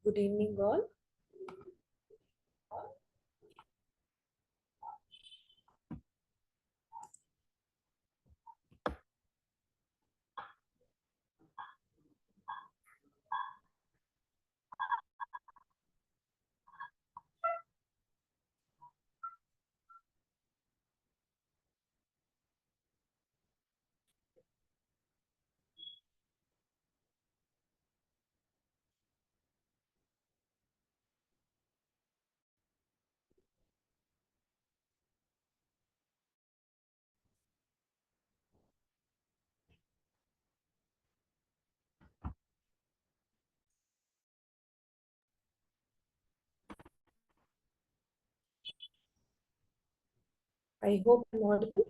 Good evening, all. I hope I'm audible.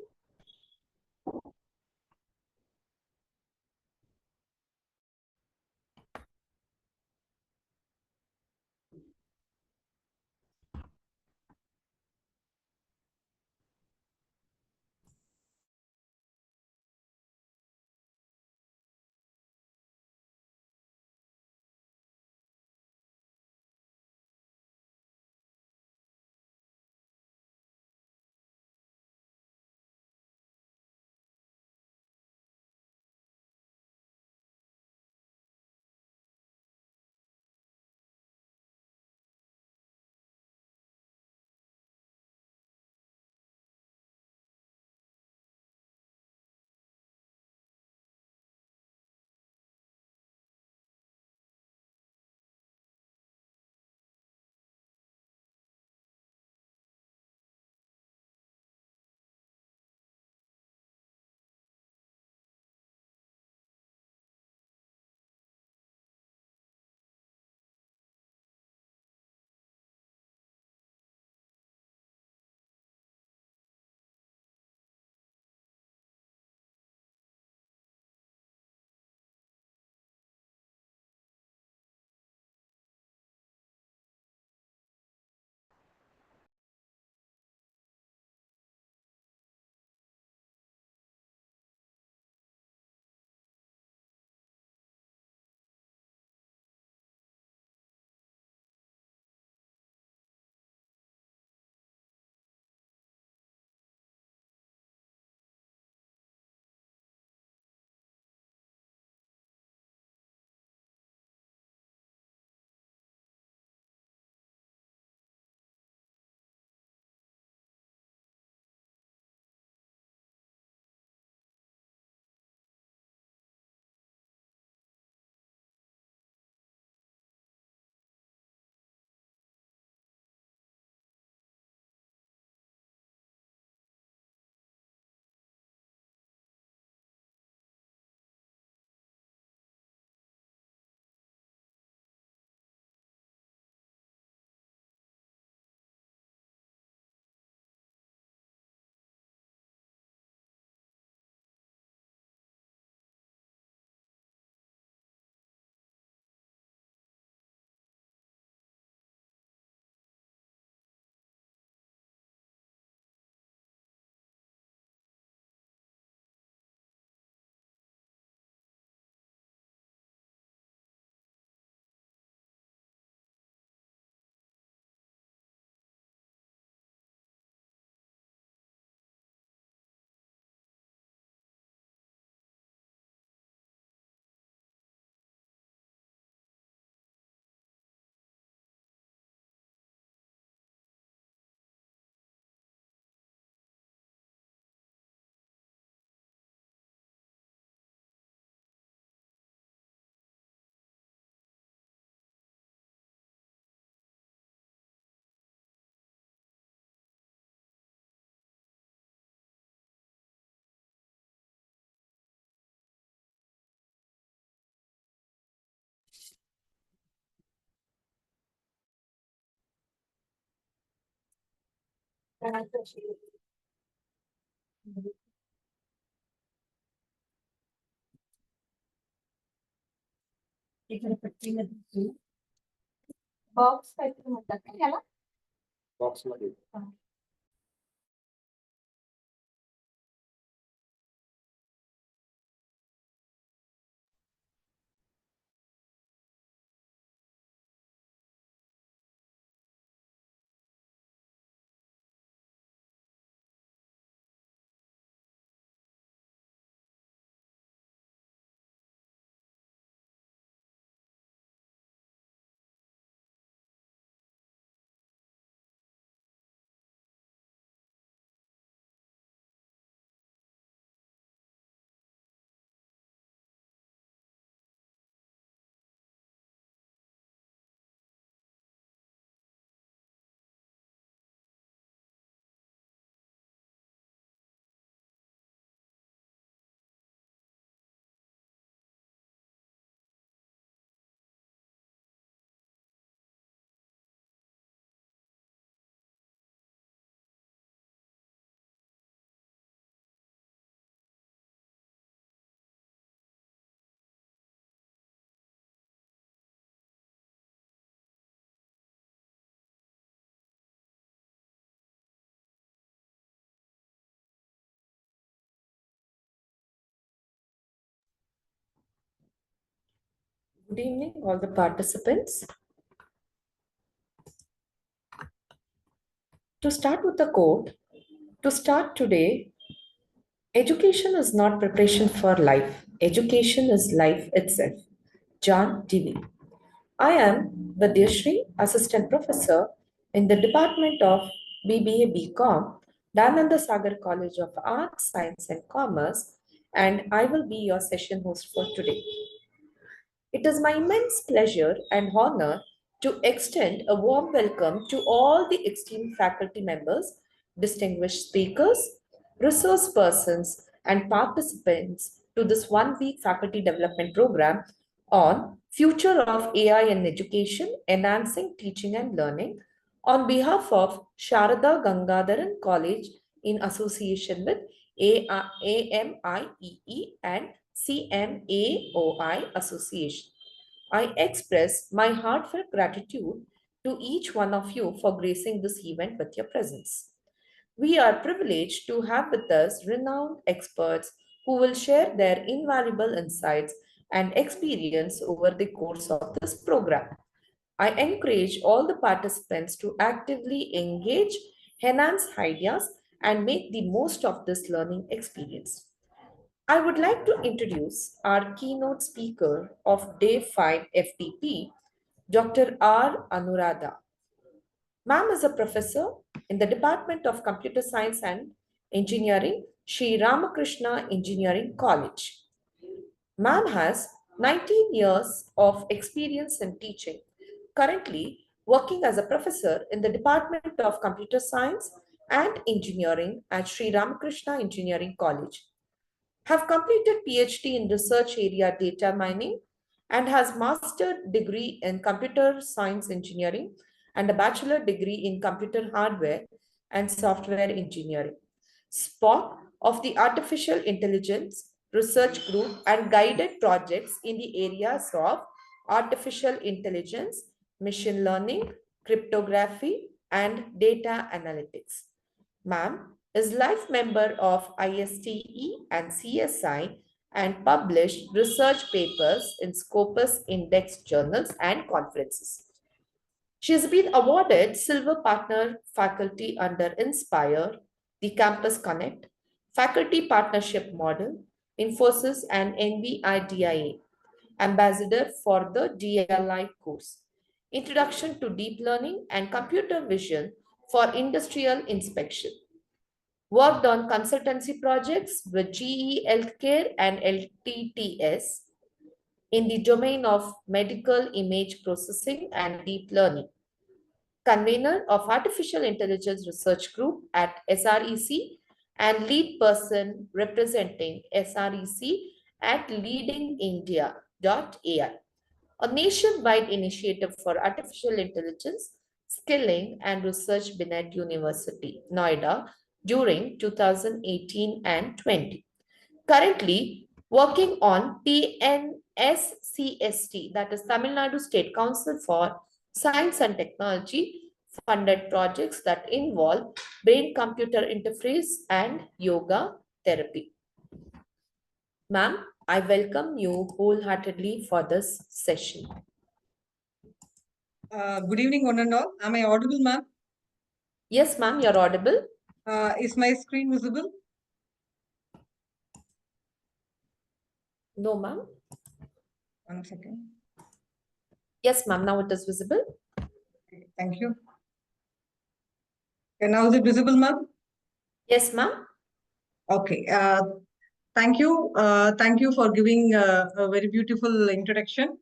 ఇక్కడ పెట్టిన box పెట్టిన ఎలా బాక్స్ मध्ये Good evening, all the participants. To start with the quote, to start today, education is not preparation for life. Education is life itself. John Dewey. I am Vidyashri, Assistant Professor in the Department of BBA BCom, Dayananda Sagar College of Arts, Science and Commerce, and I will be your session host for today. It is my immense pleasure and honor to extend a warm welcome to all the esteemed faculty members, distinguished speakers, resource persons, and participants to this one-week faculty development program on Future of AI in Education, Enhancing Teaching and Learning on behalf of Saradha Gangadharan College in association with AMIEE and CMAOI Association. I express my heartfelt gratitude to each one of you for gracing this event with your presence. We are privileged to have with us renowned experts who will share their invaluable insights and experience over the course of this program. I encourage all the participants to actively engage, enhance ideas, and make the most of this learning experience. I would like to introduce our keynote speaker of Day 5 FDP, Dr. R. Anuradha. Ma'am is a professor in the Department of Computer Science and Engineering, Sri Ramakrishna Engineering College. Ma'am has 19 years of experience in teaching, currently working as a professor in the Department of Computer Science and Engineering at Sri Ramakrishna Engineering College, have completed PhD in research area data mining and has master degree in computer science engineering and a bachelor degree in computer hardware and software engineering. Spock of the Artificial Intelligence Research Group and guided projects in the areas of artificial intelligence, machine learning, cryptography, and data analytics. Ma'am is life member of ISTE and CSI and published research papers in Scopus Index journals and conferences. She has been awarded Silver Partner Faculty under Inspire, the Campus Connect, Faculty Partnership Model, Infosys and NVIDIA, Ambassador for the DLI course, Introduction to Deep Learning and Computer Vision for Industrial Inspection. Worked on consultancy projects with GE Healthcare and LTTS in the domain of medical image processing and deep learning. Convener of Artificial Intelligence Research Group at SREC and lead person representing SREC at leadingindia.ai, a nationwide initiative for artificial intelligence, skilling and research Binet University, Noida, during 2018 and 20. Currently working on TNSCST, that is Tamil Nadu State Council for Science and Technology, funded projects that involve brain-computer interface and yoga therapy. Ma'am, I welcome you wholeheartedly for this session. Good evening, one and all. Am I audible, ma'am? Yes, ma'am, you're audible. Is my screen visible? No, ma'am. 1 second. Yes, ma'am, now it is visible. Okay, thank you. Okay, now is it visible, ma'am? Yes, ma'am. Okay. Thank you. Thank you for giving a very beautiful introduction.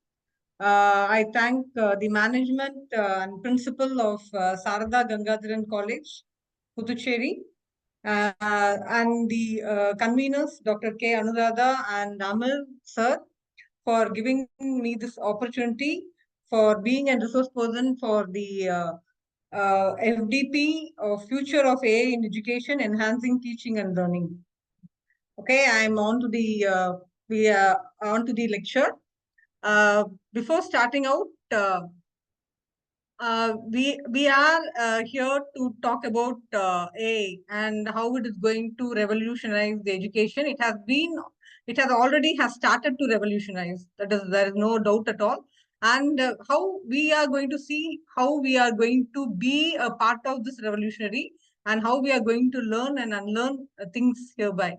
I thank the management and principal of Saradha Gangadharan College, Puducherry, and the conveners, Dr. K. Anuradha and Amil, sir, for giving me this opportunity for being a resource person for the FDP, Future of AI in Education, Enhancing Teaching and Learning. Okay, I'm on to the on to the lecture. Before starting out, we are here to talk about AI and how it is going to revolutionize the education. It has been it has already started to revolutionize. There is no doubt at all. And how we are going to see how we are going to be a part of this revolutionary, and how we are going to learn and unlearn things hereby.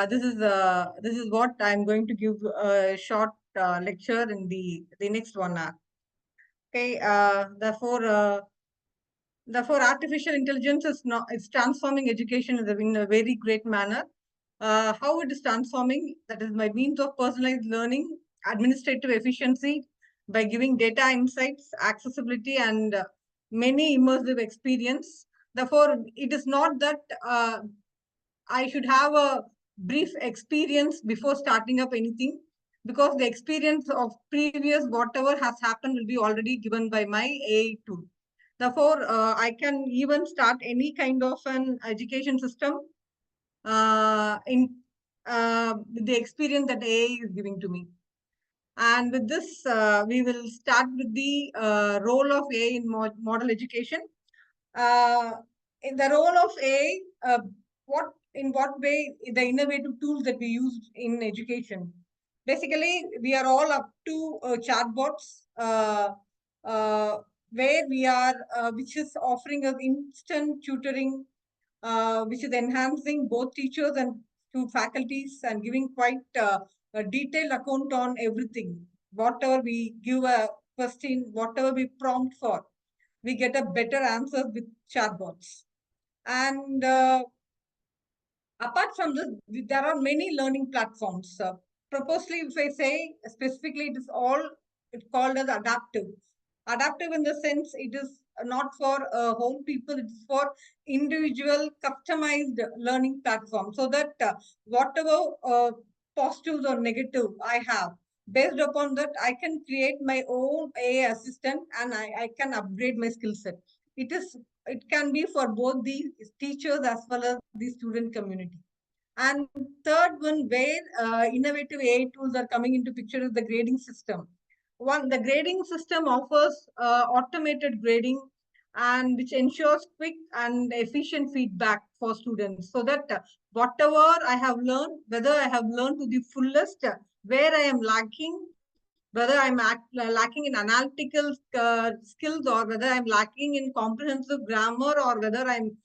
This is what I'm going to give a short lecture in the next 1 hour. Okay. Therefore, artificial intelligence is not, it's transforming education in a very great manner. How it is transforming, that is by means of personalized learning, administrative efficiency, by giving data insights, accessibility, and many immersive experience. Therefore, it is not that I should have a brief experience before starting up anything, because the experience of previous whatever has happened will be already given by my AI tool. Therefore, I can even start any kind of an education system with the experience that AI is giving to me. And with this, we will start with the role of AI in model education. In the role of AI, in what way the innovative tools that we use in education. Basically, we are all up to chatbots, where we are, which is offering us instant tutoring, which is enhancing both teachers and to faculties and giving quite a detailed account on everything. Whatever we give a question, whatever we prompt for, we get a better answer with chatbots. And apart from this, there are many learning platforms. Proposally, if I say specifically, it's called as adaptive. Adaptive in the sense it is not for whole people, it's for individual customized learning platform. So that whatever positives or negative I have, based upon that, I can create my own AI assistant and I can upgrade my skill set. It can be for both the teachers as well as the student community. And third one, where innovative AI tools are coming into picture, is the grading system. The grading system offers automated grading, and which ensures quick and efficient feedback for students, so that whatever I have learned, whether I have learned to the fullest, where I am lacking, whether I'm lacking in analytical skills, or whether I'm lacking in comprehensive grammar, or whether I'm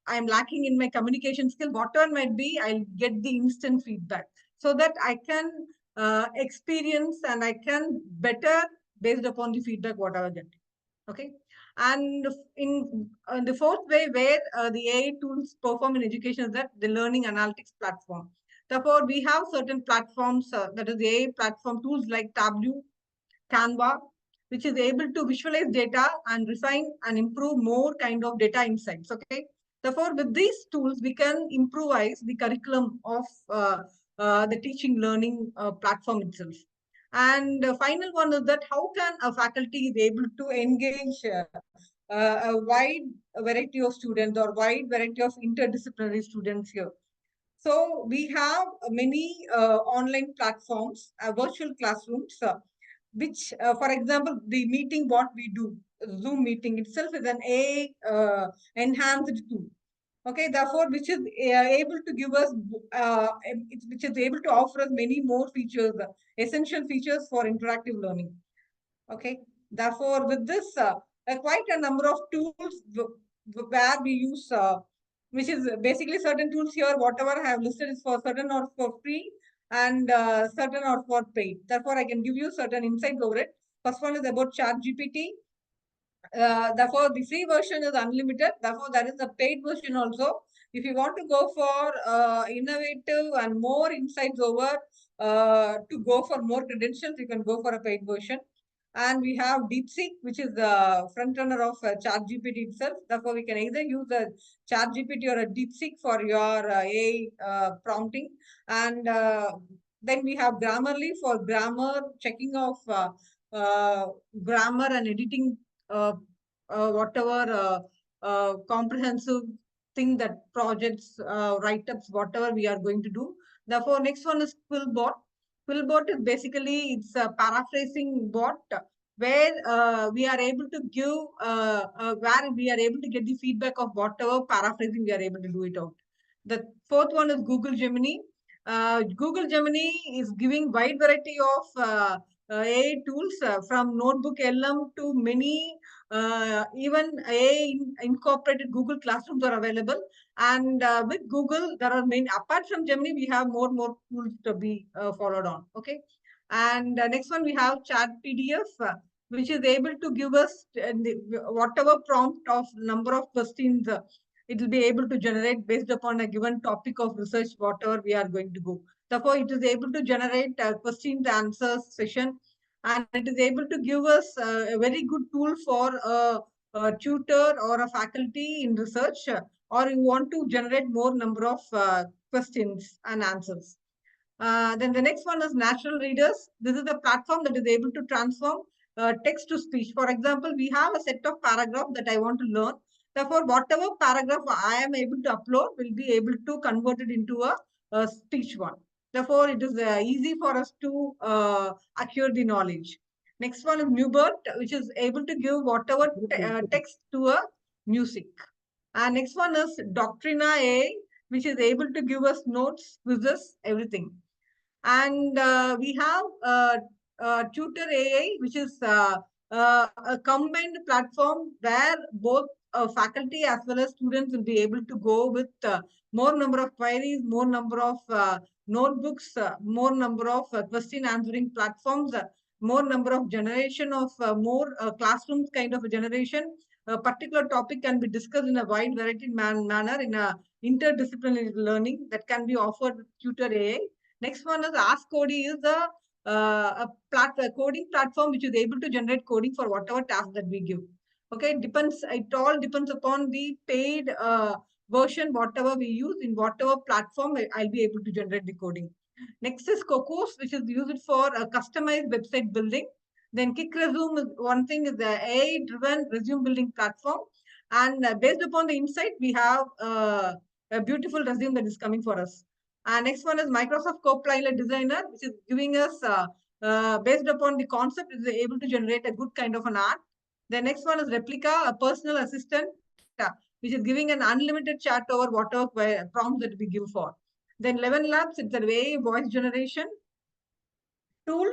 lacking in my communication skill, whatever it might be, I'll get the instant feedback, so that I can experience and I can better based upon the feedback whatever I get. Okay. And in the fourth way where the AI tools perform in education is that the learning analytics platform. Therefore, we have certain platforms, that is the AI platform tools like Tableau, Canva, which is able to visualize data and refine and improve more kind of data insights. Okay. Therefore, with these tools, we can improvise the curriculum of the teaching learning platform itself. And the final one is that how can a faculty is able to engage a wide variety of students or wide variety of interdisciplinary students here. So we have many online platforms, virtual classrooms, which, for example, the meeting what we do, Zoom meeting itself is an AI enhanced tool. Okay, therefore, which is able to give us, which is able to offer us many more features, essential features for interactive learning. Okay, therefore, with this, quite a number of tools where we use, which is basically certain tools here, whatever I have listed is for certain or for free, and certain or for paid. Therefore, I can give you certain insights over it. First one is about ChatGPT. Therefore, the free version is unlimited. Therefore, there is a paid version also. If you want to go for innovative and more insights over, to go for more credentials, you can go for a paid version. And we have DeepSeek, which is the front runner of ChatGPT itself. Therefore, we can either use a ChatGPT or a DeepSeek for your AI prompting. And then we have Grammarly for grammar, checking of grammar and editing whatever comprehensive thing that projects, write-ups, whatever we are going to do. Therefore, next one is Quillbot. Quillbot is basically, it's a paraphrasing bot where we are able to give, where we are able to get the feedback of whatever paraphrasing we are able to do it out. The fourth one is Google Gemini. Google Gemini is giving wide variety of AI tools from Notebook LM to many, even AI incorporated Google Classrooms are available. And with Google, there are many, apart from Gemini, we have more tools to be followed on. Okay. And next one, we have Chat PDF, which is able to give us whatever prompt of number of questions it will be able to generate based upon a given topic of research, whatever we are going to go. Therefore, it is able to generate a question to answers session, and it is able to give us a very good tool for a tutor or a faculty in research, or you want to generate more number of questions and answers. Then the next one is natural readers. This is a platform that is able to transform text to speech. For example, we have a set of paragraph that I want to learn. Therefore, whatever paragraph I am able to upload will be able to convert it into a speech one. Therefore, it is easy for us to acquire the knowledge. Next one is Newbert, which is able to give whatever text to a music. And next one is Doctrina AI, which is able to give us notes, quizzes, everything. And we have Tutor AI, which is a combined platform where both faculty as well as students will be able to go with more number of queries, more number of notebooks, more number of question answering platforms, more number of generation of more classrooms kind of a generation. A particular topic can be discussed in a wide variety manner in a interdisciplinary learning that can be offered with Tutor AI. Next one is Ask Cody is a coding platform which is able to generate coding for whatever task that we give. Okay, it all depends upon the paid version, whatever we use in whatever platform, I'll be able to generate the coding. Next is Cocos, which is used for a customized website building. Then Kick Resume is one thing, is the AI-driven resume building platform. And based upon the insight, we have a beautiful resume that is coming for us. And next one is Microsoft Copilot Designer, which is giving us, based upon the concept, is able to generate a good kind of an art. The next one is Replica, a personal assistant, which is giving an unlimited chat over whatever prompts that we give for. Then 11 Labs, it's a way voice generation tool.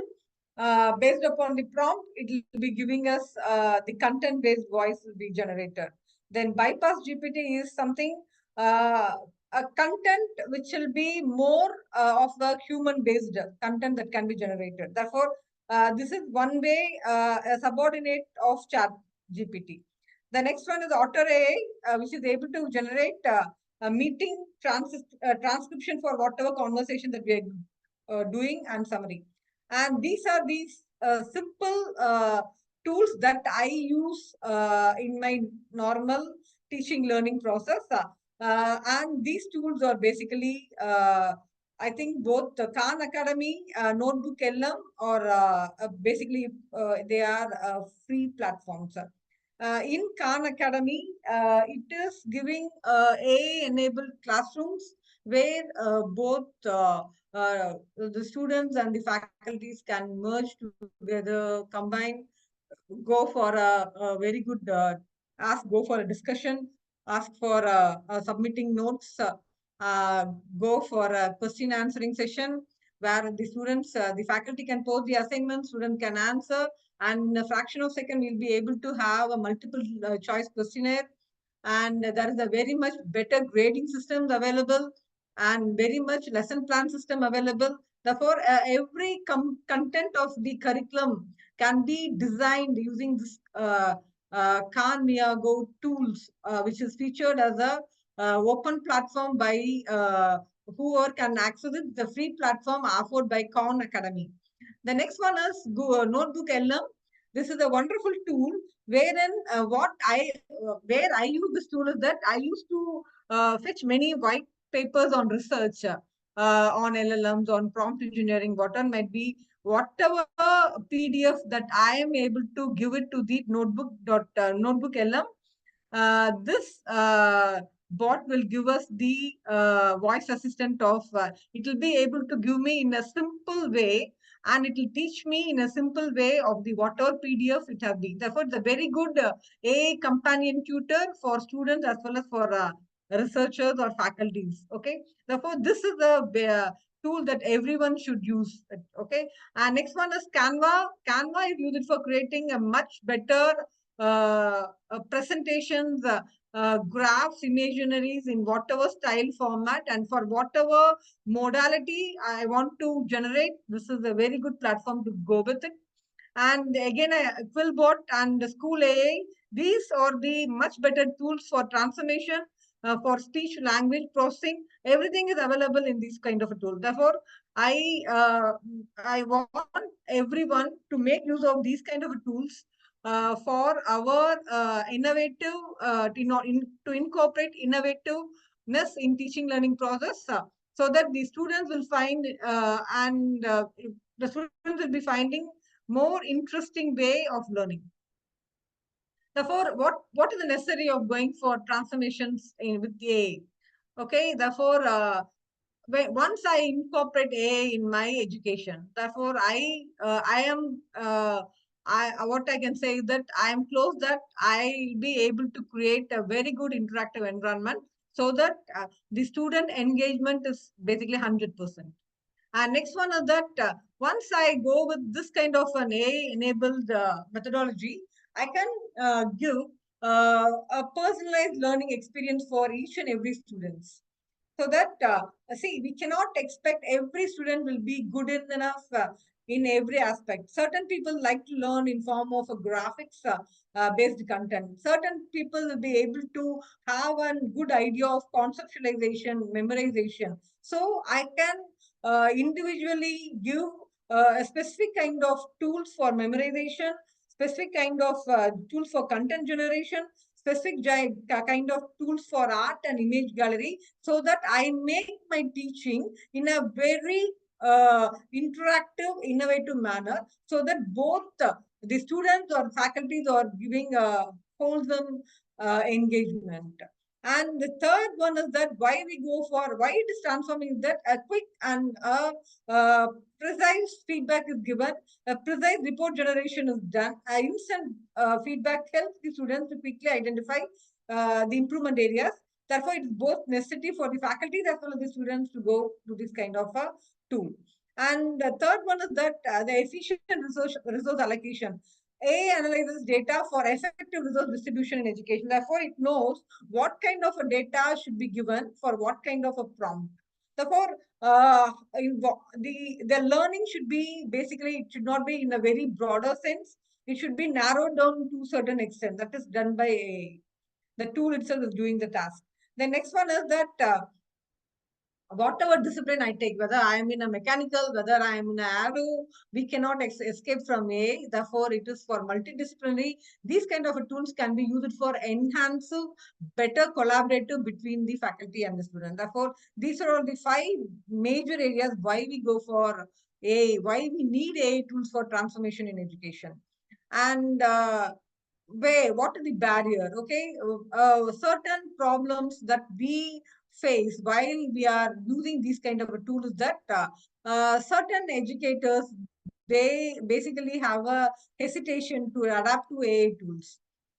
Based upon the prompt, it will be giving us the content-based voice will be generated. Then Bypass GPT is something, a content which will be more of the human-based content that can be generated. Therefore, this is one way, a subordinate of Chat GPT. The next one is Otter AI, which is able to generate a meeting transcription for whatever conversation that we are doing and summary. And these are these simple tools that I use in my normal teaching learning process. And these tools are basically, I think both the Khan Academy, Notebook LM, or basically they are free platforms. In Khan Academy, it is giving AI-enabled classrooms where both the students and the faculties can merge together, combine, go for a very good go for a discussion, ask for submitting notes, go for a question answering session where the students, the faculty can pose the assignment, student can answer, and in a fraction of a second, we'll be able to have a multiple choice questionnaire. And there is a very much better grading systems available and very much lesson plan system available. Therefore, every content of the curriculum can be designed using this Khan Miyago tools, which is featured as a open platform by whoever can access it, the free platform offered by Khan Academy. The next one is Notebook LM. This is a wonderful tool wherein where I use this tool is that I used to fetch many white papers on research, on LLMs, on prompt engineering, whatever might be, whatever PDF that I am able to give it to the notebook LM. This bot will give us the voice assistant of, it will be able to give me in a simple way, and it will teach me in a simple way of the whatever PDF it has been. Therefore, it's a very good AI companion tutor for students as well as for researchers or faculties. Okay, therefore this is the tool that everyone should use. Okay, and next one is Canva. Canva is used for creating a much better presentations, graphs, imaginaries in whatever style format and for whatever modality I want to generate. This is a very good platform to go with it. And again, Quillbot and School AI, these are the much better tools for transformation, for speech language processing. Everything is available in this kind of a tool. Therefore, I want everyone to make use of these kind of tools for our innovative, to incorporate innovativeness in teaching learning process, so that the students will find and the students will be finding more interesting way of learning. Therefore, what is the necessary of going for transformations with AI? Okay, therefore, once I incorporate AI in my education, therefore I am what I can say is that I am close that I will be able to create a very good interactive environment so that the student engagement is basically 100%. And next one is that once I go with this kind of an AI-enabled methodology, I can give a personalized learning experience for each and every student. So that, see, we cannot expect every student will be good enough in every aspect. Certain people like to learn in form of a graphics based content. Certain people will be able to have a good idea of conceptualization, memorization. So I can individually give a specific kind of tools for memorization, specific kind of tools for content generation, specific kind of tools for art and image gallery, so that I make my teaching in a very interactive, innovative manner, so that both the students or faculties are giving wholesome engagement. And the third one is that why it is transforming is that a quick and precise feedback is given, a precise report generation is done, instant feedback helps the students to quickly identify the improvement areas. Therefore, it is both necessity for the faculty as well as the students to go to this kind of a tool. And the third one is that the efficient resource allocation. AI analyzes data for effective resource distribution in education. Therefore, it knows what kind of a data should be given for what kind of a prompt. Therefore, the learning should be basically, it should not be in a very broader sense. It should be narrowed down to a certain extent. That is done by AI. The tool itself is doing the task. The next one is that whatever discipline I take, whether I am in a mechanical, whether I am in an aero, we cannot escape from AI. Therefore, it is for multidisciplinary. These kind of tools can be used for enhancing better collaborative between the faculty and the student. Therefore, these are all the 5 major areas why we go for AI, why we need AI tools for transformation in education. And what is the barrier? Okay, certain problems that we face while we are using these kind of tools, that certain educators, they basically have a hesitation to adapt to AI tools.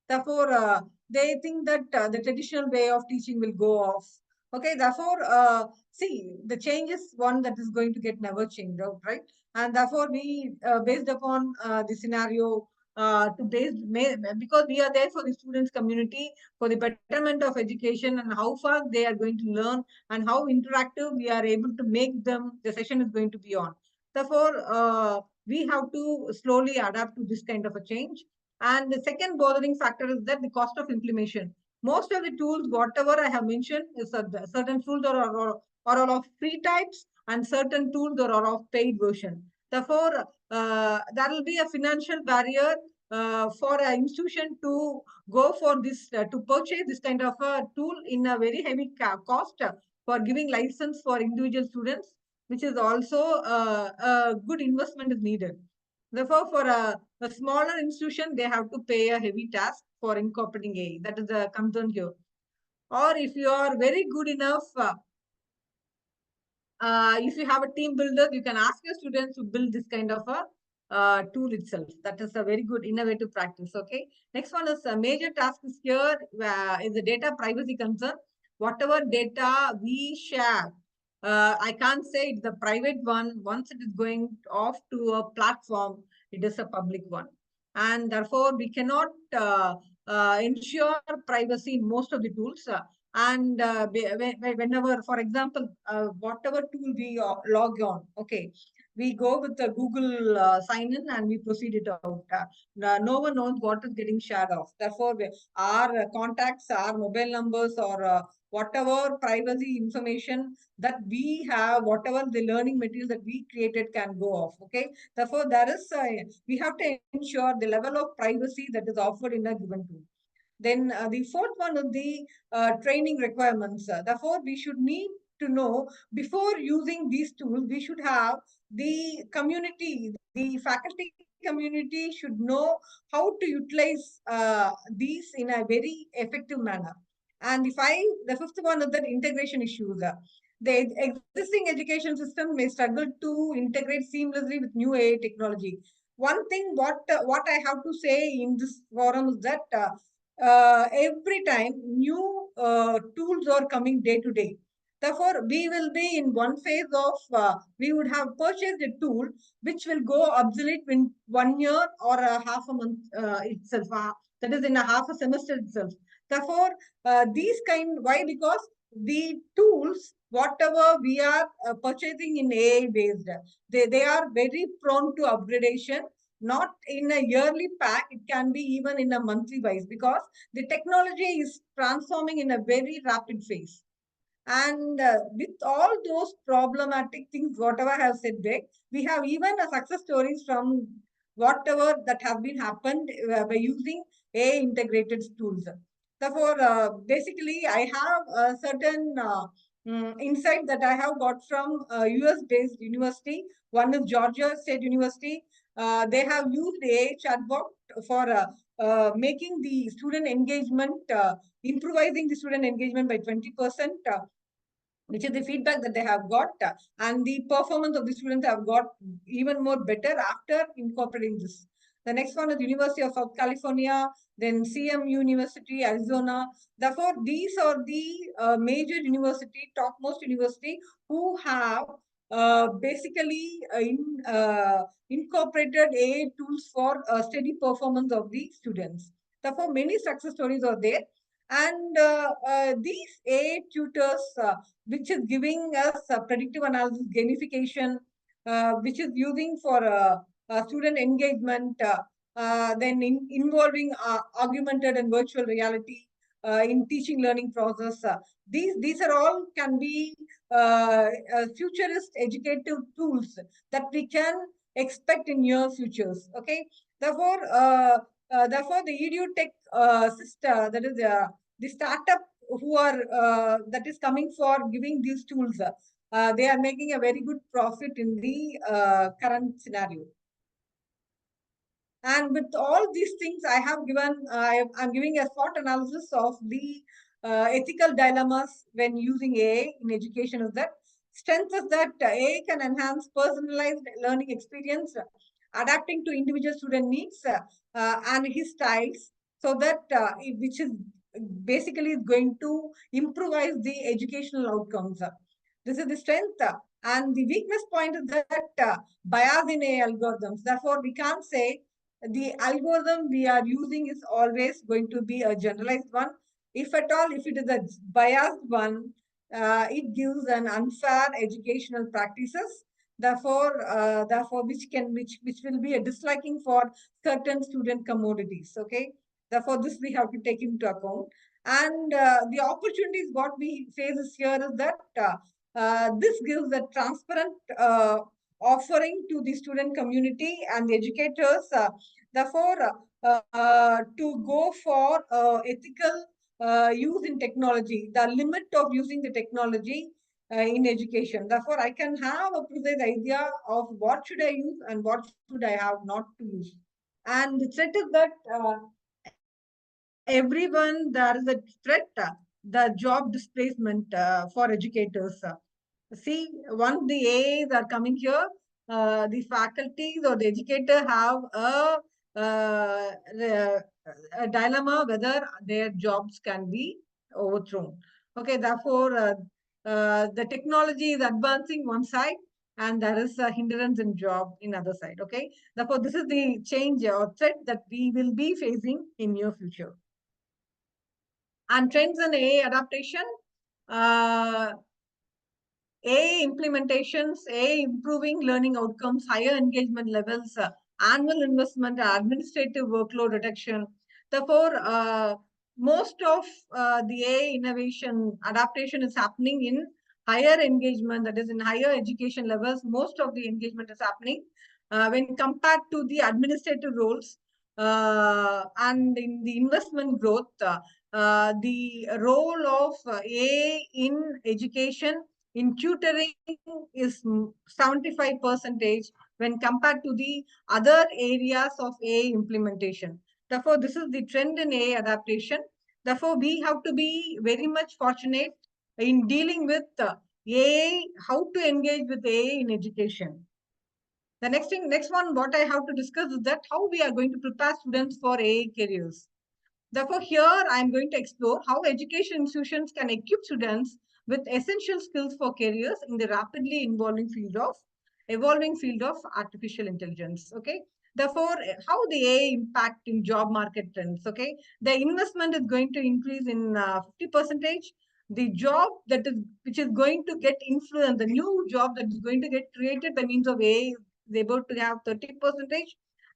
Therefore, they think that the traditional way of teaching will go off. Okay, therefore, see, the change is one that is going to get never changed out, right? And therefore, we, based upon the scenario, because we are there for the students community, for the betterment of education and how far they are going to learn and how interactive we are able to make them, the session is going to be on. Therefore, we have to slowly adapt to this kind of a change. And the second bothering factor is that the cost of implementation. Most of the tools, whatever I have mentioned, is certain tools are of free types and certain tools are of paid version. Therefore, there will be a financial barrier for an institution to go for this, to purchase this kind of a tool in a very heavy cost for giving license for individual students, which is also a good investment is needed. Therefore, for a smaller institution, they have to pay a heavy task for incorporating AI. That is the concern here. Or if you are very good enough, if you have a team builder, you can ask your students to build this kind of a tool itself. That is a very good innovative practice. Okay. Next one is a major task is here is the data privacy concern. whatever data we share, I can't say it's the private one. Once it is going off to a platform, it is a public one. And therefore, we cannot ensure privacy in most of the tools. And whenever, for example, whatever tool we log on, okay, we go with the Google sign in and we proceed it out. No one knows what is getting shared off. Therefore, our contacts, our mobile numbers, or whatever privacy information that we have, whatever the learning material that we created can go off. Okay. Therefore, we have to ensure the level of privacy that is offered in a given tool. Then the fourth one is the training requirements. Therefore, we should need to know before using these tools, we should have the community, the faculty community should know how to utilize these in a very effective manner. And the fifth one is the integration issues. The existing education system may struggle to integrate seamlessly with new AI technology. One thing what I have to say in this forum is that every time new tools are coming day to day. Therefore, we will be in one phase of, we would have purchased a tool which will go obsolete in 1 year or a half a month itself. That is in a half a semester itself. Therefore, why? Because the tools, whatever we are purchasing in AI based, they are very prone to upgradation, not in a yearly pack, it can be even in a monthly wise, because the technology is transforming in a very rapid phase. And with all those problematic things, whatever I have said there, we have even a success stories from whatever that have been happened by using AI integrated tools. Therefore, basically, I have a certain insight that I have got from US-based university. One is Georgia State University. They have used AI chatbot for making the student engagement, improvising the student engagement by 20%. Which is the feedback that they have got, and the performance of the students have got even more better after incorporating this. The next one is University of South California, then CMU University, Arizona. Therefore, these are the major university, topmost university who have basically incorporated AI tools for steady performance of the students. Therefore, many success stories are there. And these AI tutors, which is giving us predictive analysis gamification, which is using for student engagement, then involving augmented and virtual reality in teaching learning process. These are all can be futurist educative tools that we can expect in near futures. Okay, therefore, the EdTech system, that is the startup who are that is coming for giving these tools, they are making a very good profit in the current scenario. And with all these things, I have given, I'm giving a SWOT analysis of the ethical dilemmas when using AI in education. Is that strength is that AI can enhance personalized learning experience, adapting to individual student needs and his styles, so that which is basically going to improvise the educational outcomes. This is the strength. And the weakness point is that bias in AI algorithms. Therefore, we can't say the algorithm we are using is always going to be a generalized one. If at all, if it is a biased one, it gives an unfair educational practices. Therefore, which will be a disliking for certain student commodities. Okay. Therefore, this we have to take into account. And the opportunities what we face here is that this gives a transparent offering to the student community and the educators. Therefore, to go for ethical use in technology, the limit of using the technology in education. Therefore, I can have a precise idea of what should I use and what should I have not to use. And the threat is that everyone, there is a threat, the job displacement for educators. See, once the AAs are coming here, the faculties or the educator have a dilemma whether their jobs can be overthrown. Okay, therefore, the technology is advancing one side, and there is a hindrance in job in other side. Okay, therefore, this is the change or threat that we will be facing in near future. And trends in AI adaptation. AI implementations, AI improving learning outcomes, higher engagement levels, annual investment, administrative workload reduction. Therefore, most of the AI innovation adaptation is happening in higher engagement, that is in higher education levels. Most of the engagement is happening when compared to the administrative roles and in the investment growth. The role of AI in education in tutoring is 75% when compared to the other areas of AI implementation. Therefore, this is the trend in AI adaptation. Therefore, we have to be very much fortunate in dealing with AI, how to engage with AI in education. The next one, what I have to discuss is that how we are going to prepare students for AI careers. Therefore, here I am going to explore how education institutions can equip students with essential skills for careers in the rapidly evolving field of artificial intelligence. Okay. Therefore, how the AI impact in job market trends. Okay. The investment is going to increase in 50%. The job that is which is going to get influenced, the new job that is going to get created by means of AI is able to have 30%.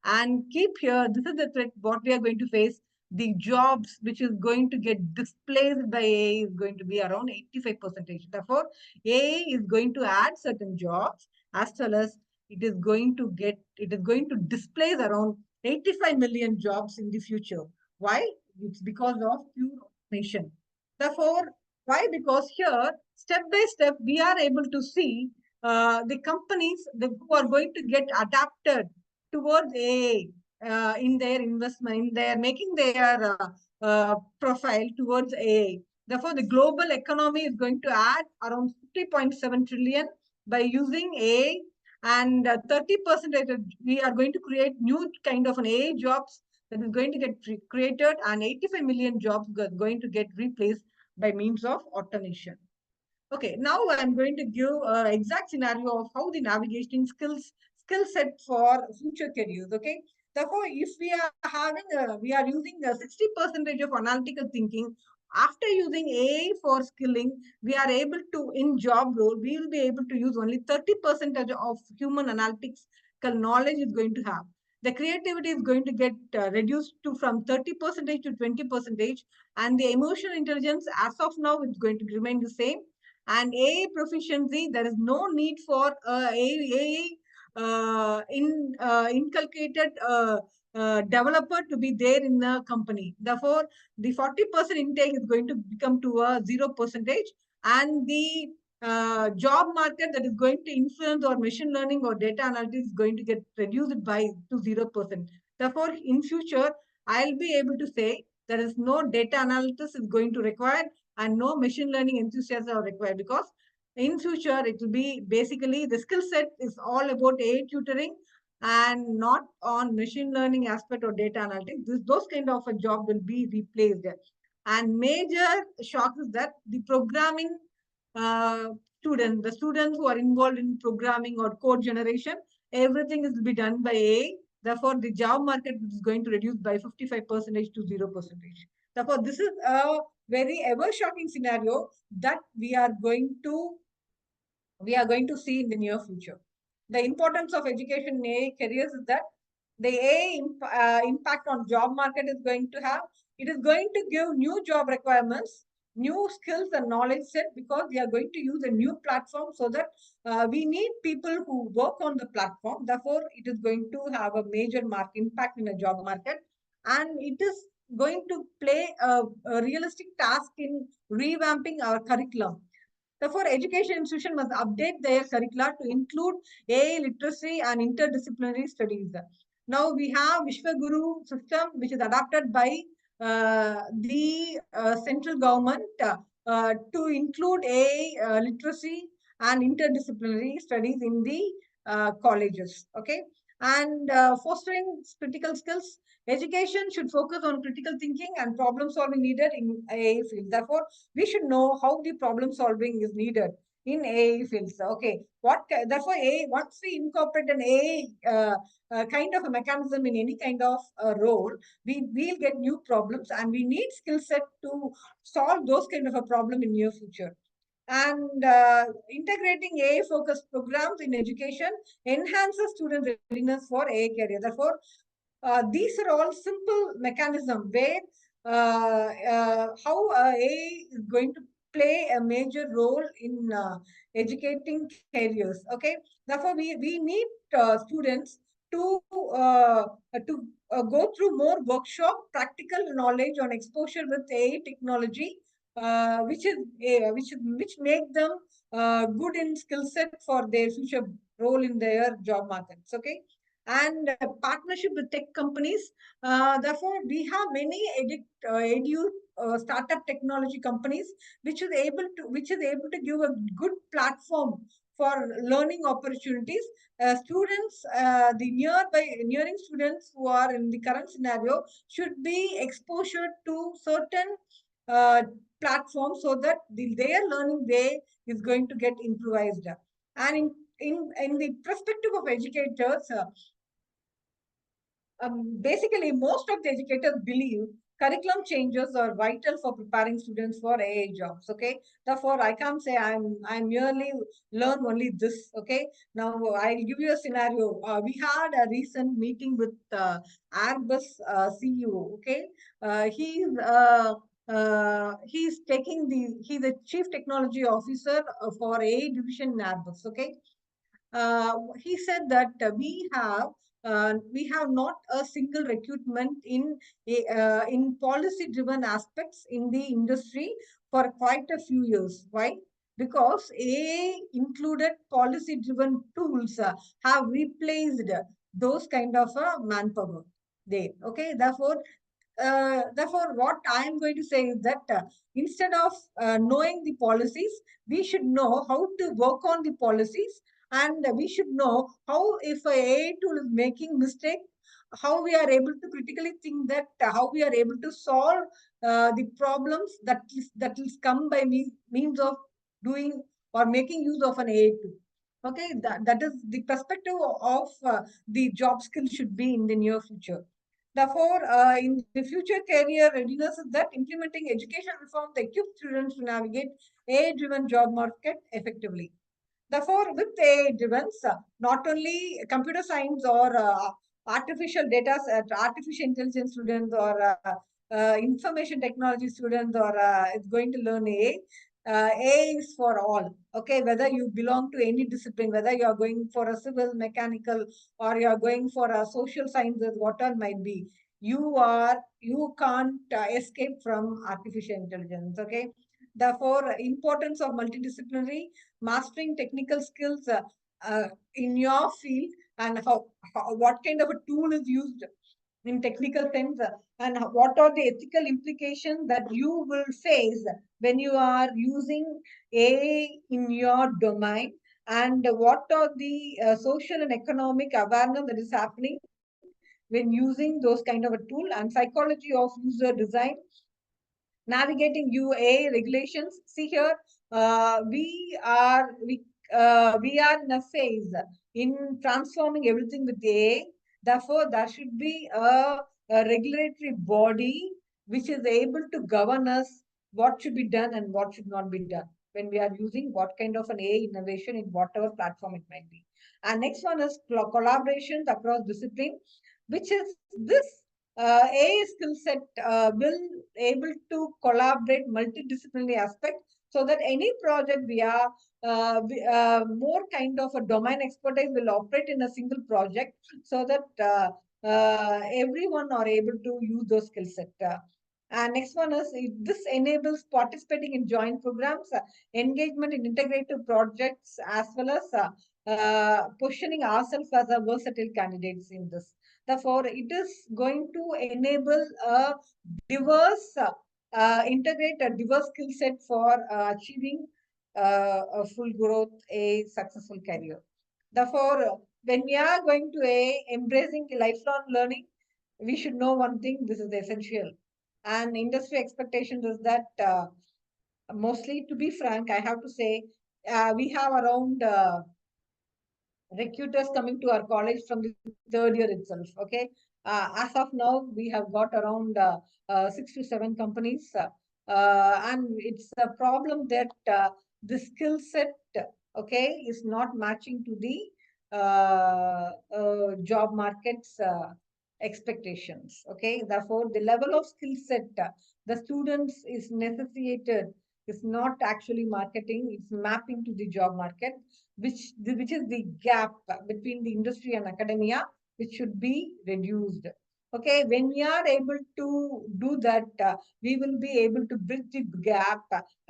And keep here, this is the threat what we are going to face. The jobs which is going to get displaced by AI is going to be around 85%. Therefore, AI is going to add certain jobs as well as it is going to displace around 85 million jobs in the future. Why? It's because of pure automation. Therefore, why? Because here, step by step, we are able to see the companies who are going to get adapted towards AI in their investment, in their making their profile towards AI. Therefore, the global economy is going to add around 50.7 trillion by using AI, and 30% we are going to create new kind of an AI jobs that is going to get created, and 85 million jobs are going to get replaced by means of automation. Okay, now I'm going to give an exact scenario of how the navigation skill set for future careers. Okay, therefore, if we are using 60% of analytical thinking. After using AI for skilling, we are able to in job role we will be able to use only 30% of human analytics knowledge is going to have. The creativity is going to get reduced to from 30% to 20%, and the emotional intelligence as of now is going to remain the same. And AI proficiency, there is no need for AI inculcated developer to be there in the company. Therefore, the 40% intake is going to become to a 0%, and the job market that is going to influence or machine learning or data analytics is going to get reduced by to 0%. Therefore, in future, I'll be able to say there is no data analysis is going to require and no machine learning enthusiasts are required, because in future it will be basically the skill set is all about AI tutoring and not on machine learning aspect or data analytics. Those kind of a job will be replaced. And major shock is that the programming the students who are involved in programming or code generation, everything is to be done by AI. Therefore, the job market is going to reduce by 55% to 0%. Therefore, this is a very ever shocking scenario that we are going to see in the near future. The importance of education in AI careers is that the AI impact on job market is going to have. It is going to give new job requirements, new skills and knowledge set, because we are going to use a new platform, so that we need people who work on the platform. Therefore, it is going to have a major impact in the job market, and it is going to play a realistic task in revamping our curriculum. Therefore, education institution must update their curricula to include AI literacy and interdisciplinary studies. Now we have Vishwaguru system, which is adopted by the central government to include AI literacy and interdisciplinary studies in the colleges. Okay. And fostering critical skills. Education should focus on critical thinking and problem solving needed in AA field. Therefore, we should know how the problem solving is needed in AA fields. Okay, therefore AA, once we incorporate an AA kind of a mechanism in any kind of role, we will get new problems, and we need skill set to solve those kind of a problem in near future. And integrating AI focused programs in education enhances student readiness for AI career. Therefore, these are all simple mechanism where how AI is going to play a major role in educating careers. Okay, therefore we need students to go through more workshop, practical knowledge on exposure with AI technology, which make them good in skill set for their future role in their job markets. Okay, and partnership with tech companies. Therefore, we have many startup technology companies which is able to give a good platform for learning opportunities. The nearing students who are in the current scenario should be exposure to certain uh, platforms so that their learning way is going to get improvised. And in the perspective of educators, basically, most of the educators believe curriculum changes are vital for preparing students for AA jobs. Okay, therefore, I can't say I'm merely learn only this. Okay, now I'll give you a scenario. We had a recent meeting with Airbus CEO. Okay, he's he's the chief technology officer for AA division in Airbus. Okay, he said that we have not a single recruitment in policy driven aspects in the industry for quite a few years. Why? Because AI included policy driven tools have replaced those kind of manpower there. Okay, therefore, what I am going to say is that instead of knowing the policies, we should know how to work on the policies, and we should know how, if a AI tool is making mistake, how we are able to critically think that how we are able to solve the problems that will come by means of doing or making use of an AI tool. Okay, that is the perspective of the job skill should be in the near future. Therefore, in the future career readiness is that implementing education reform to equip students to navigate AI-driven job market effectively. Therefore, with AI-driven, not only computer science or artificial intelligence students or information technology students or it's going to learn AI. AI is for all. Okay, whether you belong to any discipline, whether you are going for a civil, mechanical, or you are going for a social sciences, what all might be, you can't escape from artificial intelligence. Okay, therefore, importance of multidisciplinary mastering technical skills in your field, and what kind of a tool is used in technical sense, and what are the ethical implications that you will face when you are using AI in your domain, and what are the social and economic awareness that is happening when using those kind of a tool, and psychology of user design, navigating UA regulations. See here, we are in a phase in transforming everything with AI. Therefore, there should be a regulatory body which is able to govern us what should be done and what should not be done when we are using what kind of an AI innovation in whatever platform it might be. And next one is collaborations across discipline, which is this AI skill set will able to collaborate multidisciplinary aspect, so that any project more kind of a domain expertise will operate in a single project, so that everyone are able to use those skill set. And next one is this enables participating in joint programs, engagement in integrative projects, as well as positioning ourselves as a versatile candidates in this. Therefore, it is going to enable a integrate a diverse skill set for achieving a full growth, a successful career. Therefore, when we are going to embracing lifelong learning, we should know one thing, this is essential. And industry expectation is that mostly, to be frank, I have to say, we have around recruiters coming to our college from the third year itself. Okay, as of now, we have got around 6 to 7 companies, and it's a problem that the skill set, okay, is not matching to the job market's expectations. Okay, therefore, the level of skill set the students is necessitated is not actually marketing; it's mapping to the job market, which is the gap between the industry and academia, which should be reduced. Okay, when we are able to do that, we will be able to bridge the gap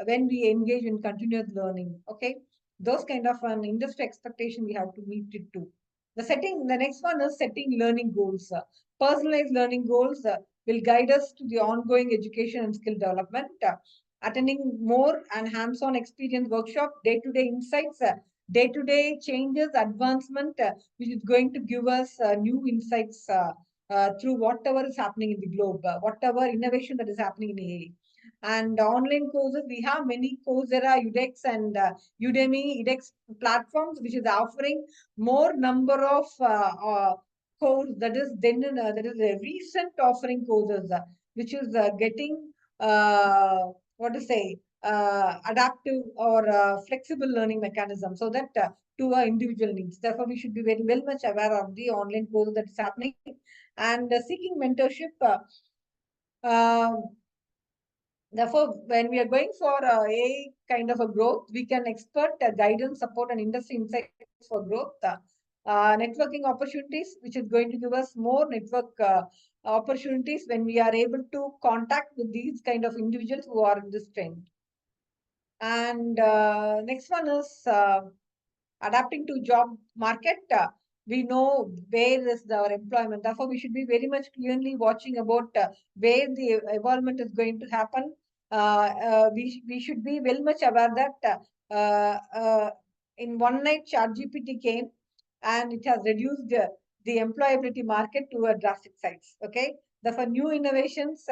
when we engage in continuous learning. Okay, those kind of an industry expectation we have to meet it too. The next one is setting learning goals. Personalized learning goals will guide us to the ongoing education and skill development. Attending more and hands-on experience workshop, day-to-day insights, day-to-day changes, advancement, which is going to give us new insights through whatever is happening in the globe, whatever innovation that is happening in AI. And online courses, we have many Coursera, edX, and Udemy, edX platforms, which is offering more number of course that is a recent offering courses, which is getting what to say adaptive or flexible learning mechanism so that to our individual needs. Therefore, we should be very well much aware of the online course that is happening and seeking mentorship. Uh, Therefore, when we are going for a kind of a growth, we can expert guidance, support, and industry insights for growth. Networking opportunities, which is going to give us more network opportunities when we are able to contact with these kind of individuals who are in this trend. And next one is adapting to job market. We know where is our employment. Therefore, we should be very much clearly watching about where the evolvement is going to happen. We should be very much aware that in one night ChatGPT came and it has reduced the employability market to a drastic size. Okay, therefore new innovations.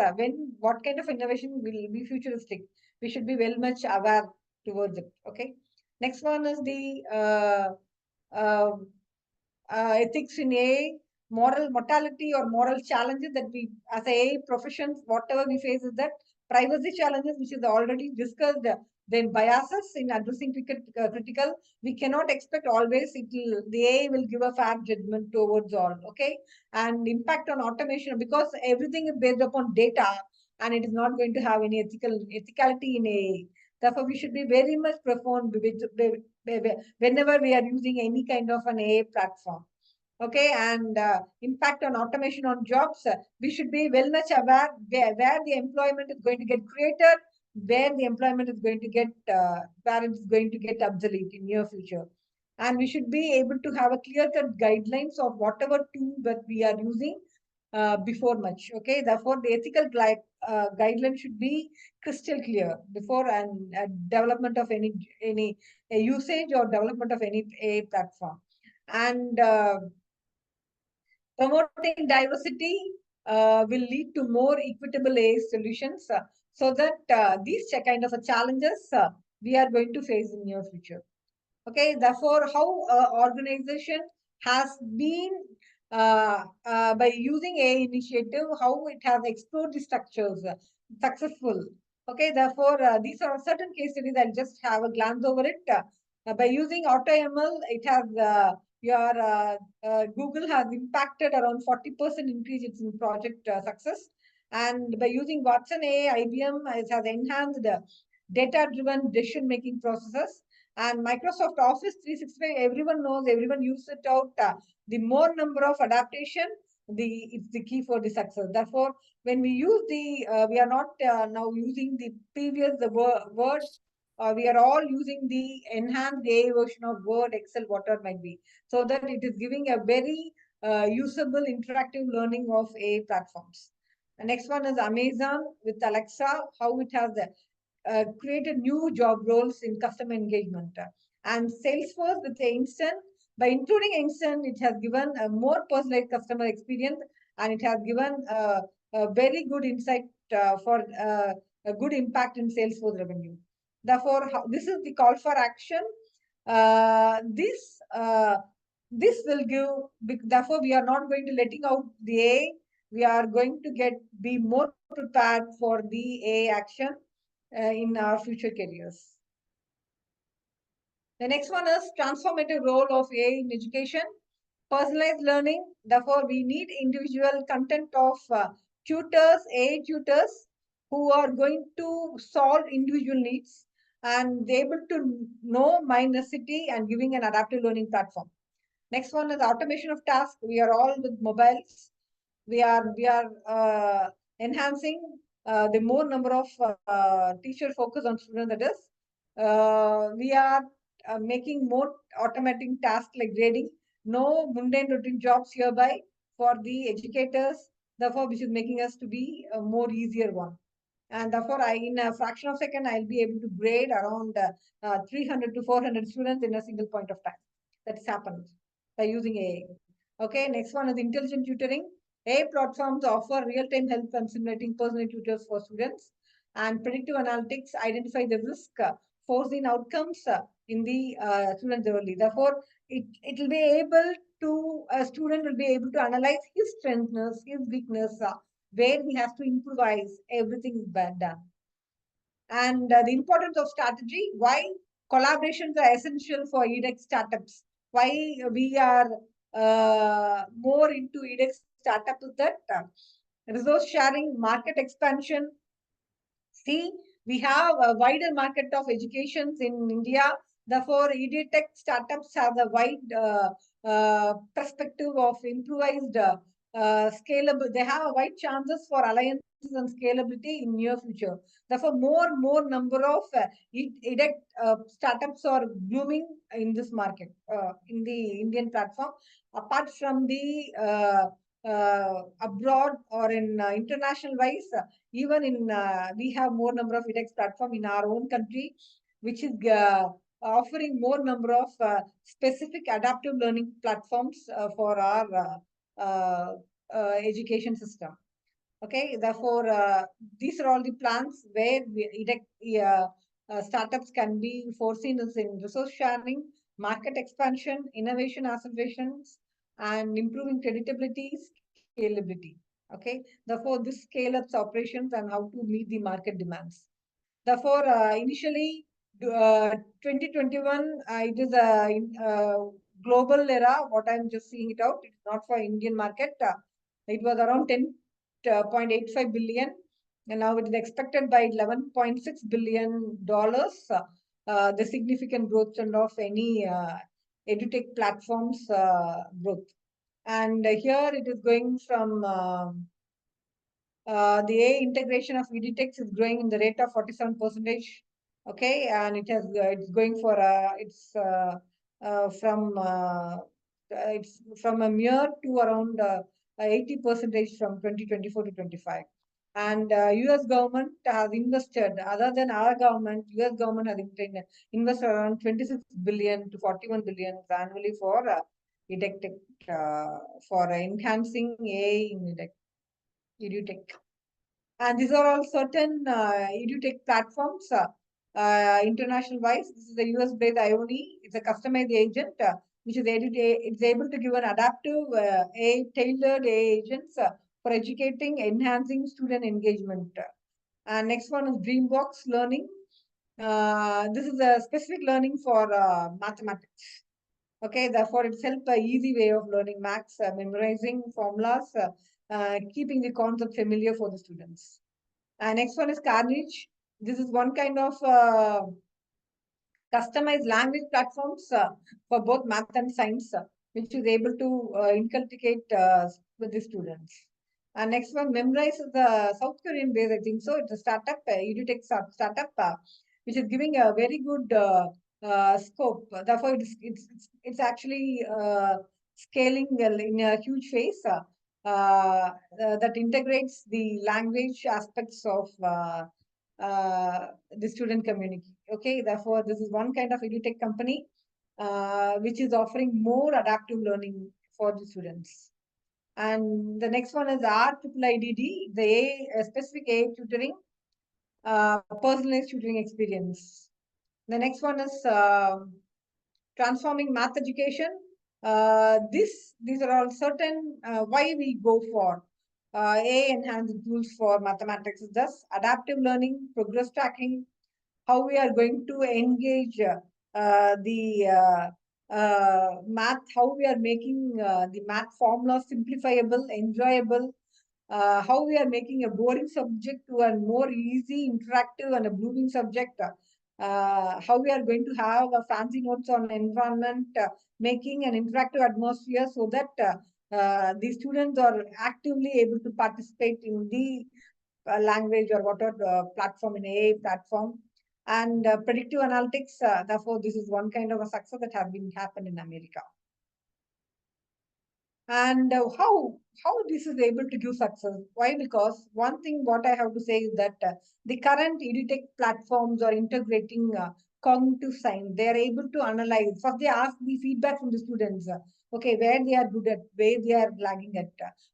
What kind of innovation will be futuristic? We should be very much aware towards it. Okay. Next one is the ethics in AI, moral mortality or moral challenges that we, as a professions, whatever we face is that privacy challenges, which is already discussed. Then biases in addressing critical, we cannot expect always the AI will give a fair judgment towards all. Okay, and impact on automation because everything is based upon data and it is not going to have any ethicality in AI. Therefore, we should be very much profound whenever we are using any kind of an AI platform. Okay, and impact on automation on jobs, we should be well much aware where the employment is going to get created, where the employment is going to get, where it's going to get obsolete in near future. And we should be able to have a clear-cut guidelines of whatever tool that we are using before much. Okay, therefore the ethical guideline should be crystal clear before and development of any usage or development of any a platform. And promoting diversity will lead to more equitable AI solutions so that these kind of challenges we are going to face in near future. Okay, therefore, how organization has been by using AI initiative, how it has explored the structures successful. Okay, therefore, these are certain case studies. I'll just have a glance over it. By using AutoML, it has your Google has impacted around 40% increase in project success. And by using Watson AI, IBM has enhanced data-driven decision-making processes. And Microsoft Office 365, everyone knows, everyone uses it out. The more number of adaptation, it's the key for the success. Therefore, when we use we are not now using the previous words. We are all using the enhanced AI version of Word, Excel, whatever might be, so that it is giving a very usable, interactive learning of AI platforms. The next one is Amazon with Alexa, how it has created new job roles in customer engagement. And Salesforce with the instant By including Einstein, it has given a more personalized customer experience, and it has given a very good insight for a good impact in Salesforce revenue. Therefore, this is the call for action. This will give. Therefore, we are not going to letting out the A. We are going to be more prepared for the A action in our future careers. The next one is transformative role of AI in education. Personalized learning. Therefore, we need individual content of tutors, AI tutors, who are going to solve individual needs and they able to know my necessity and giving an adaptive learning platform. Next one is automation of tasks. We are all with mobiles. We are enhancing the more number of teacher focus on students. That is, we are making more automating tasks like grading. No mundane routine jobs hereby for the educators. Therefore, which is making us to be a more easier one. And therefore, in a fraction of a second, I'll be able to grade around 300 to 400 students in a single point of time. That's happened by using AI. Okay, next one is intelligent tutoring. AI platforms offer real-time help and simulating personal tutors for students, and predictive analytics identify the risk, foreseen outcomes in the students early. Therefore, it will be able to, a student will be able to analyze his strengths, his weakness, where he has to improvise, everything is done. And the importance of strategy, why collaborations are essential for EdTech startups. Why we are more into EdTech startup is that resource sharing, market expansion. See, we have a wider market of educations in India. Therefore, EdTech startups have a wide perspective of improvised scalable. They have a wide chances for alliances and scalability in near future. Therefore, more number of EdTech startups are blooming in this market, in the Indian platform. Apart from the abroad or in international wise, even in we have more number of edX platform in our own country, which is offering more number of specific adaptive learning platforms for our education system. Okay, therefore, these are all the plans where edX startups can be foreseen as in resource sharing, market expansion, innovation accelerations, and improving creditability, scalability. Okay, therefore, this scale up operations and how to meet the market demands. Therefore, initially, 2021, it is a global era. What I'm just seeing it out, it's not for Indian market. It was around 10.85 billion, and now it is expected by $11.6 billion. The significant growth trend of any edutech platforms growth. And here it is going from the AI integration of EdTech is growing in the rate of 47%. Okay, and it's going for it's from a mere to around 80% from 2024 to 25. And US government has invested, other than our government, US government has invested around 26 billion to 41 billion annually for EdTech, for enhancing AI in EdTech. And these are all certain EdTech platforms, international wise. This is a US-based IONI. It's a customized agent, which is it's able to give an adaptive, tailored agents for educating, enhancing student engagement. And next one is Dreambox Learning. This is a specific learning for mathematics. Okay, therefore it's help a easy way of learning maths, memorizing formulas, keeping the concept familiar for the students. And next one is Carnage. This is one kind of customized language platforms for both math and science, which is able to inculcate with the students. And next one, Memrise is the South Korean based, I think so. It's a startup, EdTech startup, which is giving a very good scope. Therefore, it's actually scaling in a huge phase that integrates the language aspects of the student community. Okay, therefore, this is one kind of EdTech company which is offering more adaptive learning for the students. And the next one is RIIID, the specific A tutoring, personalized tutoring experience. The next one is transforming math education. These are all certain why we go for A enhanced tools for mathematics is thus adaptive learning, progress tracking, how we are going to engage the math, how we are making the math formula simplifiable, enjoyable, how we are making a boring subject to a more easy, interactive, and a blooming subject. How we are going to have fancy notes on environment, making an interactive atmosphere so that the students are actively able to participate in the language or whatever platform in AI platform. And predictive analytics, therefore, this is one kind of a success that have been happened in America. And how this is able to give success? Why? Because one thing what I have to say is that the current EdTech platforms are integrating cognitive science. They are able to analyze. First, they ask the feedback from the students. Okay, where they are good at, where they are lagging at.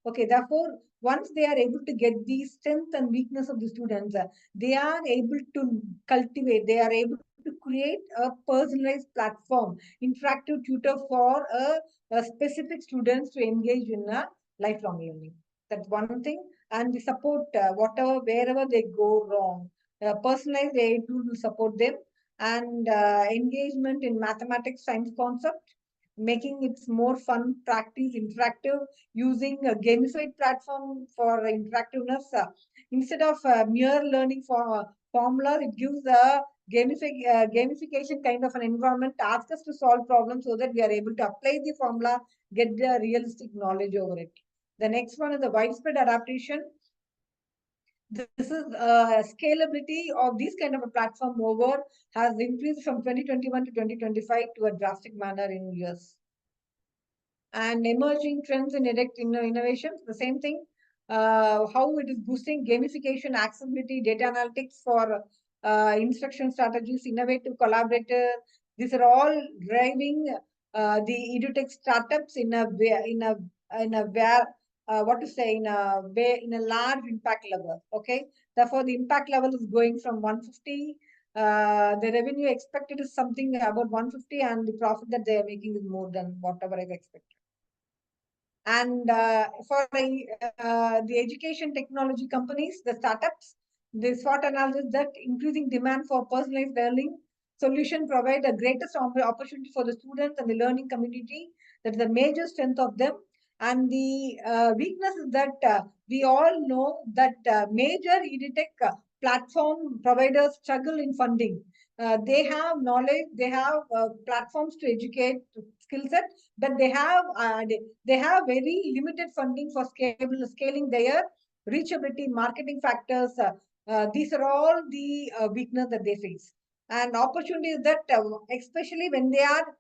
Okay, therefore, once they are able to get the strength and weakness of the students, they are able to cultivate. They are able to create a personalized platform, interactive tutor for specific students to engage in a lifelong learning. That's one thing. And the support, whatever, wherever they go wrong, personalized AI tool will support them. And engagement in mathematics science concept, making it more fun, practice, interactive, using a gamified platform for interactiveness. Instead of mere learning for formulas, it gives a gamification kind of an environment, ask us to solve problems so that we are able to apply the formula, get the realistic knowledge over it. The next one is the widespread adaptation. This is scalability of this kind of a platform over has increased from 2021 to 2025 to a drastic manner in years. And emerging trends in innovations, the same thing. How it is boosting gamification, accessibility, data analytics for instruction strategies, innovative collaborator. These are all driving the EdTech startups in a what to say, in a large impact level. Okay, therefore the impact level is going from 150. The revenue expected is something about 150, and the profit that they are making is more than whatever is expected. And for the education technology companies, the startups, the SWOT analysis that increasing demand for personalized learning solution provide the greatest opportunity for the students and the learning community. That's the major strength of them. And the weakness is that we all know that major EdTech platform providers struggle in funding. They have knowledge, they have platforms to educate skill set, but they have very limited funding for scaling their reachability, marketing factors. These are all the weakness that they face. And opportunities that, especially when they are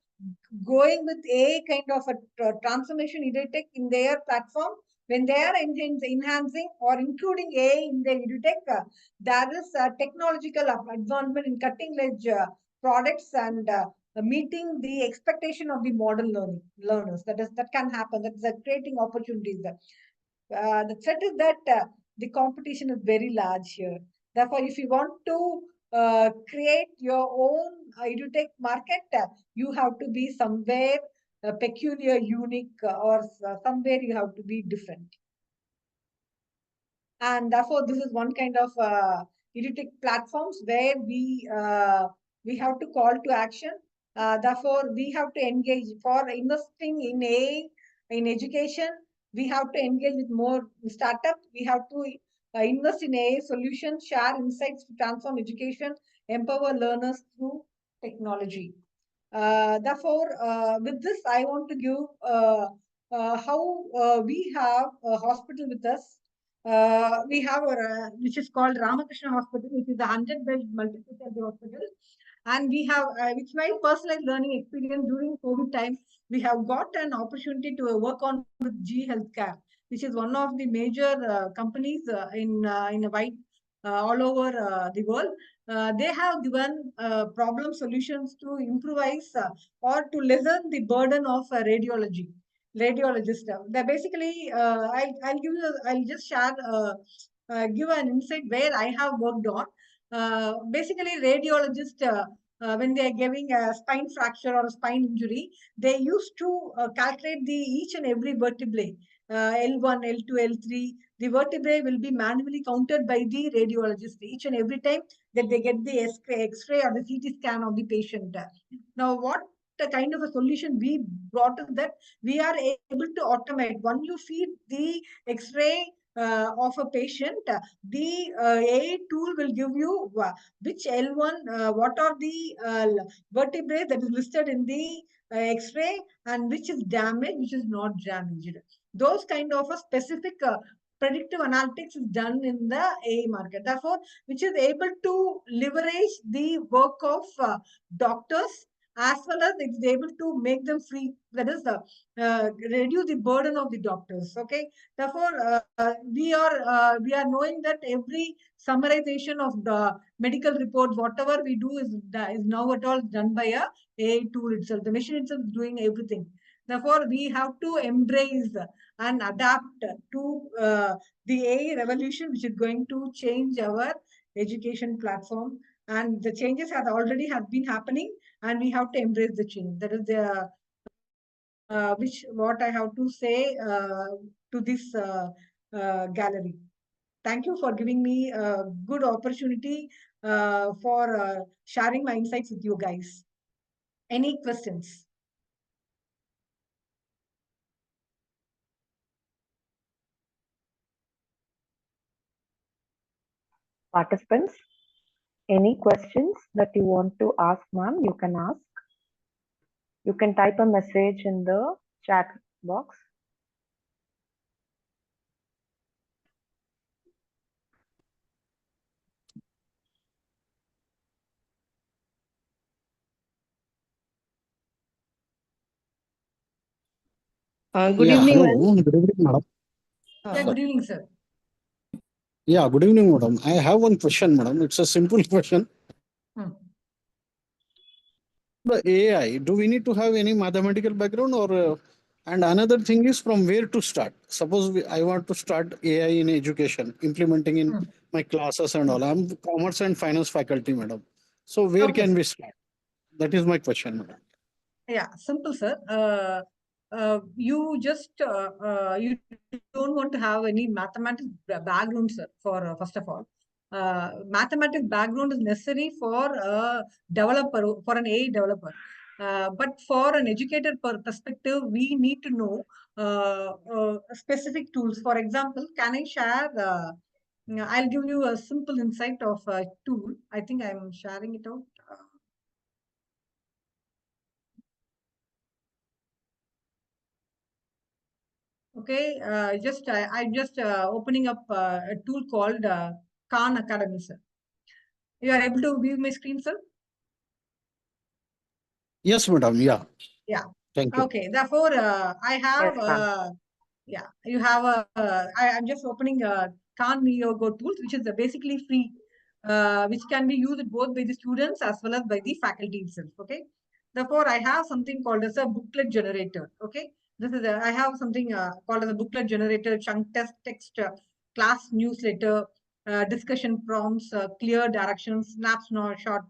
going with a kind of a transformation EdTech in their platform, when they are enhancing or including AI in their EdTech, there is a technological advancement in cutting edge products and meeting the expectation of the modern learners. That can happen. That is creating opportunities. The threat is that the competition is very large here. Therefore, if you want to create your own EdTech market, you have to be somewhere peculiar, unique, or somewhere you have to be different. And therefore, this is one kind of EdTech platforms where we have to call to action. Therefore, we have to engage for investing in in education. We have to engage with more startups. We have to invest in AI solutions, share insights to transform education, empower learners through technology. Therefore, with this, I want to give how we have a hospital with us. We have which is called Ramakrishna Hospital, which is a 100-bed multi-specialty hospital. And we have, with my personalized learning experience during COVID time, we have got an opportunity to work on with G Healthcare, which is one of the major companies in a wide all over the world. they have given problem solutions to improvise or to lessen the burden of radiologist. They basically, I'll just share, give an insight where I have worked on. Basically, radiologist, when they are giving a spine fracture or a spine injury, they used to calculate the each and every vertebrae, L1, L2, L3. The vertebrae will be manually counted by the radiologist each and every time that they get the X-ray or the CT scan of the patient. Now, what the kind of a solution we brought is that we are able to automate. When you feed the X-ray of a patient, the AI tool will give you which L1, what are the vertebrae that is listed in the X-ray and which is damaged, which is not damaged. Those kind of a specific predictive analytics is done in the AI market. Therefore, which is able to leverage the work of doctors as well as it's able to make them free. That is, reduce the burden of the doctors. Okay. Therefore, we are knowing that every summarization of the medical reports, whatever we do is now at all done by a AI tool itself. The machine itself is doing everything. Therefore, we have to embrace and adapt to the AI revolution, which is going to change our education platform. And the changes have been happening, and we have to embrace the change. That is the what I have to say to this gallery. Thank you for giving me a good opportunity for sharing my insights with you guys. Any questions? Participants, any questions that you want to ask, ma'am, you can ask. You can type a message in the chat box. Good evening, hello. Good evening, madam. Yeah, good evening, sir. Yeah, good evening, madam. I have one question, madam. It's a simple question. The AI, do we need to have any mathematical background or? And another thing is from where to start. Suppose I want to start AI in education, implementing in my classes and all. I'm commerce and finance faculty, madam. So where can we start? That is my question, madam. Yeah, simple, sir. You just you don't want to have any mathematics background, sir. For first of all, mathematics background is necessary for a developer, for an AI developer. But for an educator perspective, we need to know specific tools. For example, can I share? I'll give you a simple insight of a tool. I think I'm sharing it out. Okay, I'm just opening up a tool called Khan Academy, sir. You are able to view my screen, sir? Yes, madam. Yeah. Yeah. Thank you. Okay. Therefore, I have Yes, you have I'm just opening Khan Yoga tools, which is basically free, which can be used both by the students as well as by the faculty itself. Okay. Therefore, I have something called as a booklet generator. Okay. This is I have something called as a booklet generator, chunk text, class newsletter, discussion prompts, clear directions, snapshot,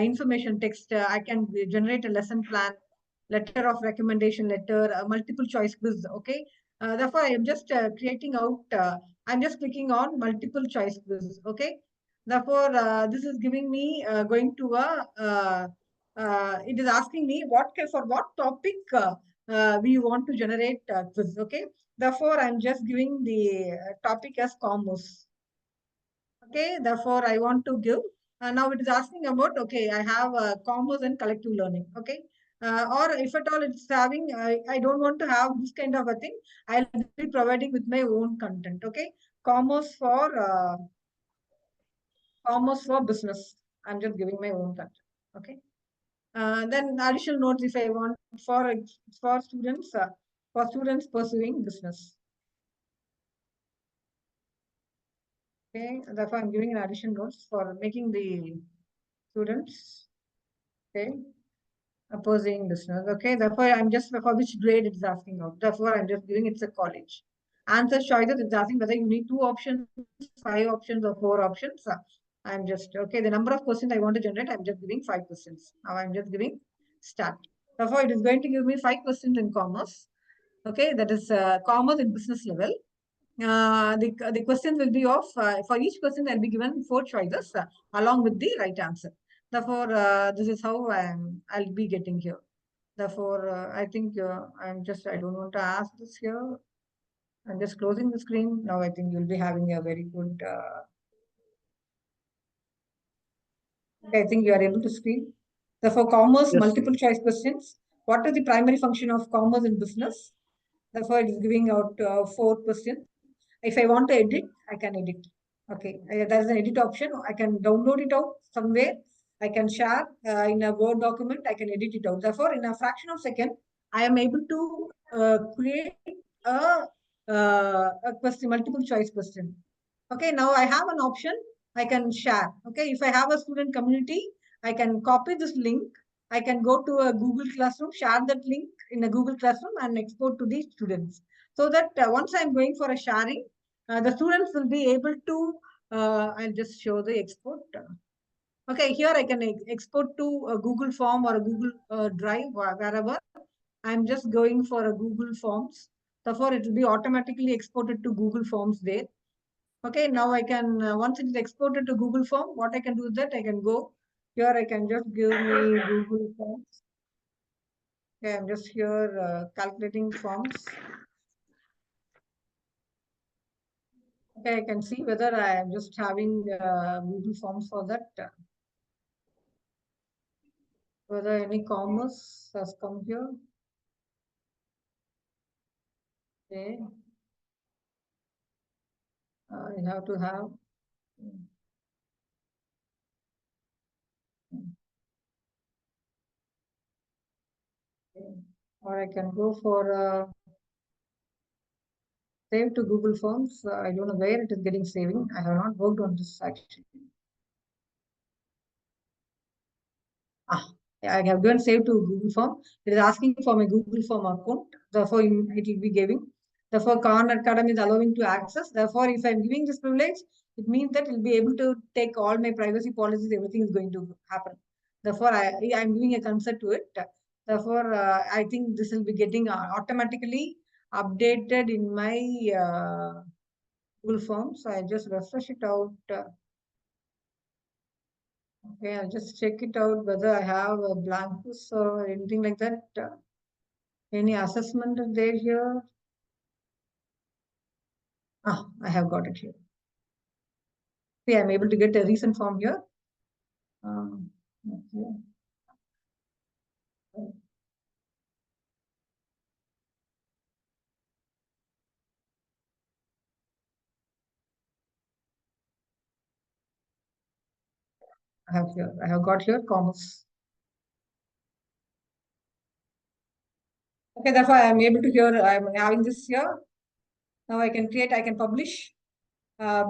information text. I can generate a lesson plan, letter of recommendation letter, multiple choice quiz. Okay. Therefore, I am just creating out, I'm just clicking on multiple choice quiz. Okay. Therefore, this is giving me going to it is asking me for what topic we want to generate quiz. Okay. Therefore, I'm just giving the topic as commerce. Okay. Therefore, I want to give. Now it is asking about, okay, I have commerce and collective learning. Okay. Or if at all it's having, I don't want to have this kind of a thing. I'll be providing with my own content. Okay. Commerce for business. I'm just giving my own content. Okay. Then additional notes if I want for students pursuing business. Okay, therefore I'm giving an addition notes for making the students. Okay, opposing listeners. Okay, therefore I'm just for which grade it's asking out. Therefore I'm just giving it's a college. Answer choices, it's asking whether you need 2 options, 5 options, or 4 options. I'm just okay. The number of questions I want to generate, I'm just giving 5 questions. Now I'm just giving start. Therefore, it is going to give me 5 questions in commerce. Okay, that is commerce in business level. The questions will be of for each question I'll be given 4 choices along with the right answer. Therefore, this is how I'll be getting here. Therefore, I think I don't want to ask this here. I'm just closing the screen. Now I think you'll be having a very good. I think you are able to screen. Therefore, commerce Yes. multiple choice questions. What is the primary function of commerce in business? Therefore, it is giving out 4 questions. If I want to edit, I can edit. Okay, there's an edit option. I can download it out somewhere. I can share in a Word document. I can edit it out. Therefore, in a fraction of a second, I am able to create a question, multiple choice question. Okay, now I have an option. I can share. Okay, if I have a student community, I can copy this link. I can go to a Google Classroom, share that link in a Google Classroom and export to the students. So that once I'm going for a sharing, the students will be able to, I'll just show the export. Okay, here I can export to a Google Form or a Google Drive, wherever. I'm just going for a Google Forms. Therefore, it will be automatically exported to Google Forms there. Okay, now I can, once it is exported to Google Form, what I can do is that I can go here, I can just give me Google Forms. Okay, I'm just here calculating forms. Okay, I can see whether I am just having Google Forms for that. Whether any commerce has come here. Okay. You have to have. Okay. Or I can go for save to Google Forms. I don't know where it is getting saving. I have not worked on this actually. I have given save to Google Form. It is asking for my Google Form account. Therefore, it will be giving. Therefore, Khan Academy is allowing to access. Therefore, if I'm giving this privilege, it means that it will be able to take all my privacy policies. Everything is going to happen. Therefore, I'm giving a consent to it. Therefore, I think this will be getting automatically updated in my Google Form. So I just refresh it out. Okay, I'll just check it out whether I have a blankness or anything like that. Any assessment is there here? I have got it here. See, I'm able to get a recent form here. Okay. I have got here commerce. Okay, therefore I am able to here, I'm having this here. Now I can create, I can publish.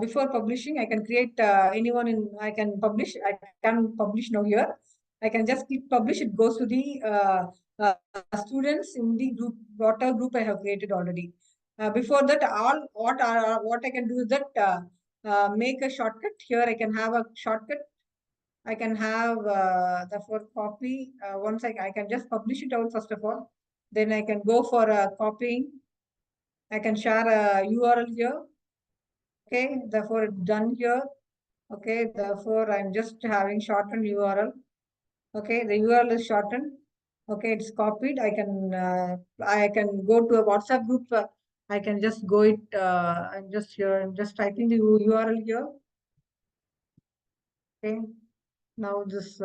Before publishing, I can create anyone in, I can publish now here. I can just click publish, it goes to the students in the group, water group I have created already. Before that, what I can do is that make a shortcut. Here I can have a shortcut. I can have therefore copy. Once I can just publish it out first of all. Then I can go for copying. I can share a URL here. Okay, therefore it's done here. Okay, therefore I'm just having shortened URL. Okay, the URL is shortened. Okay, it's copied. I can go to a WhatsApp group. I can just go it. I'm just here. I'm just typing the URL here. Okay, now this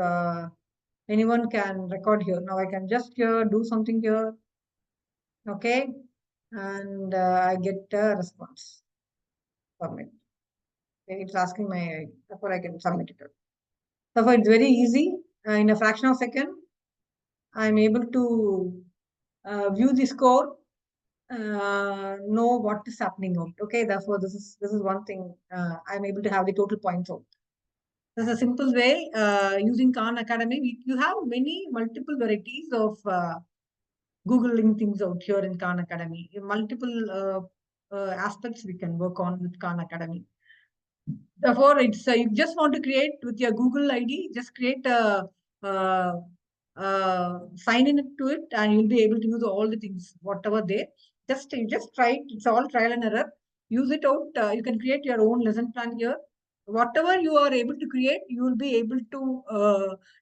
anyone can record here. Now I can just here do something here. Okay, and I get a response. Submit. Okay, it's asking my. Therefore I can submit it. Therefore it's very easy. In a fraction of a second, I'm able to view the score. know what is happening out. Okay, therefore this is one thing I'm able to have the total points out. There's a simple way using Khan Academy. You have multiple varieties of Googling things out here in Khan Academy. Multiple aspects we can work on with Khan Academy. Therefore, it's you just want to create with your Google ID, just create a sign in to it, and you'll be able to use all the things, whatever there. You just try it. It's all trial and error. Use it out. You can create your own lesson plan here. Whatever you are able to create, you will be able to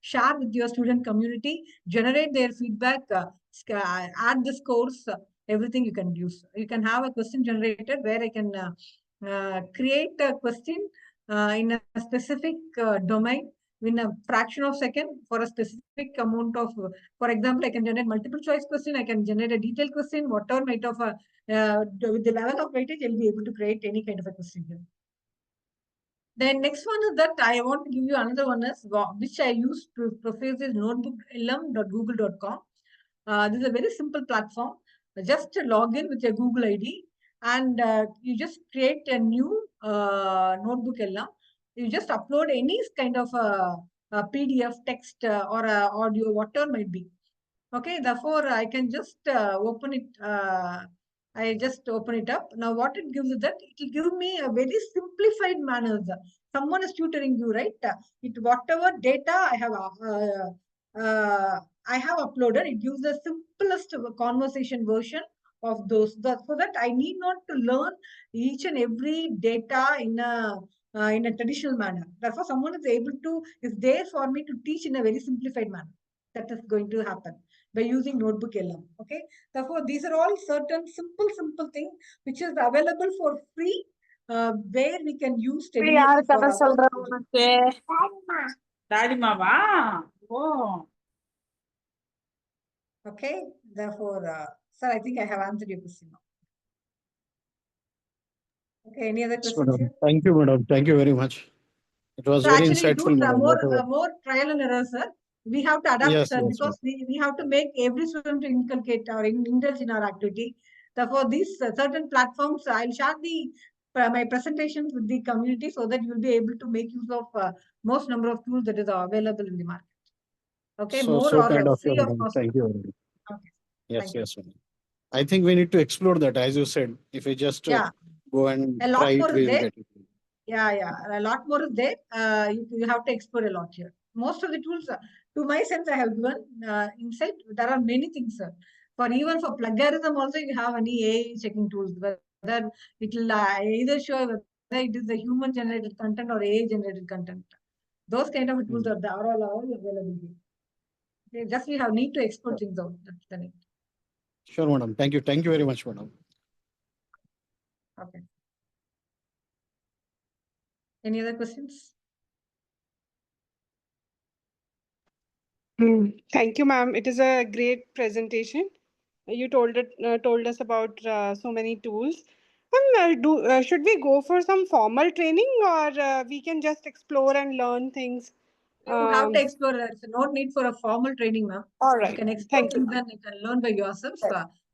share with your student community, generate their feedback, add the scores, everything you can use. You can have a question generator where I can create a question in a specific domain in a fraction of second for a specific amount of, for example, I can generate multiple choice question, I can generate a detailed question, whatever might of a, with the level of weightage, I'll be able to create any kind of a question here. Then next one is that I want to give you another one is which I use to profess is notebooklm.google.com. This is a very simple platform. Just log in with your Google ID and you just create a new notebook LM. You just upload any kind of a PDF, text or audio, whatever might be. Okay, therefore I can just open it. I just open it up. Now what it gives is that it will give me a very simplified manner. Someone is tutoring you, right? Whatever data I have uploaded, it gives the simplest conversation version of those. So that I need not to learn each and every data in a traditional manner. Therefore, someone is there for me to teach in a very simplified manner. That is going to happen by using Notebook LM. Okay. Therefore, these are all certain simple things which is available for free, where we can use steadily for our project. Okay. Therefore, sir, I think I have answered your question now. Okay. Any other questions here? Thank you, madam. Thank you very much. It was So very actually, insightful, madam. more trial and error, sir. We have to adapt, Yes, sir, yes, because we have to make every student to inculcate or indulge in our activity. Therefore, these certain platforms, I'll share my presentations with the community so that you'll be able to make use of most number of tools that is available in the market. Okay, so more or kind of free you, of madam. cost. Thank you very much. Okay. Yes, Thank you. yes, madam. I think we need to explore that, as you said. If we just go and A lot try it, more is we will there. get it. Yeah, a lot more is there. You have to explore a lot here. Most of the tools, to my sense, I have given insight. There are many things, sir. Even for plagiarism, also you have any AI checking tools. Whether it will either show whether it is a human generated content or AI generated content. Those kind of tools are all available here. Okay, just we need to explore things out. That's the need. Sure, madam. Thank you. Thank you very much, madam. Okay. Any other questions? Thank you, ma'am. It is a great presentation. You told us about so many tools. Should we go for some formal training, or we can just explore and learn things? You have to explore. There's no need for a formal training, ma'am. All right. You can explore Thank you. things and you can learn by yourself.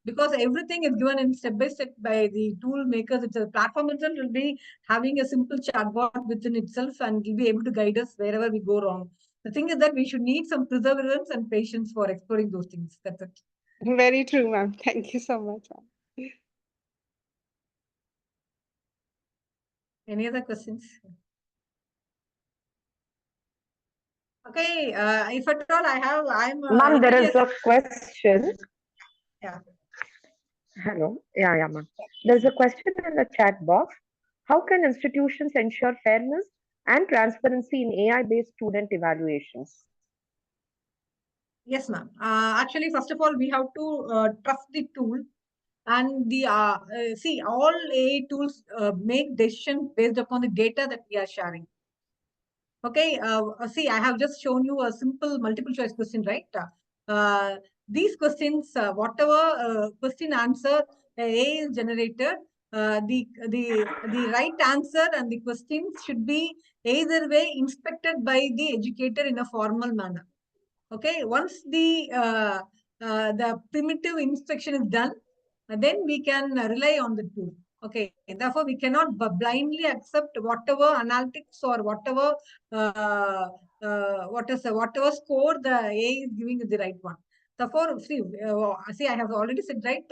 Because everything is given in step by step by the tool makers. It's a platform itself will be having a simple chatbot within itself and will be able to guide us wherever we go wrong. The thing is that we should need some perseverance and patience for exploring those things. That's it. Very true, ma'am. Thank you so much, ma'am. Any other questions? Okay, if at all I'm Ma'am, there is a question. Yeah. Hello. Yeah, ma'am. There's a question in the chat box. How can institutions ensure fairness and transparency in AI-based student evaluations? Yes, ma'am. Actually, first of all, we have to trust the tool. And the see, all AI tools make decisions based upon the data that we are sharing. Okay, see, I have just shown you a simple multiple choice question, right? These questions, whatever question answer AI is generated, the right answer and the questions should be either way inspected by the educator in a formal manner. Okay, once the primitive inspection is done, then we can rely on the tool. Okay, therefore we cannot blindly accept whatever analytics or whatever whatever score the AI is giving is the right one. Therefore, see, I have already said, right,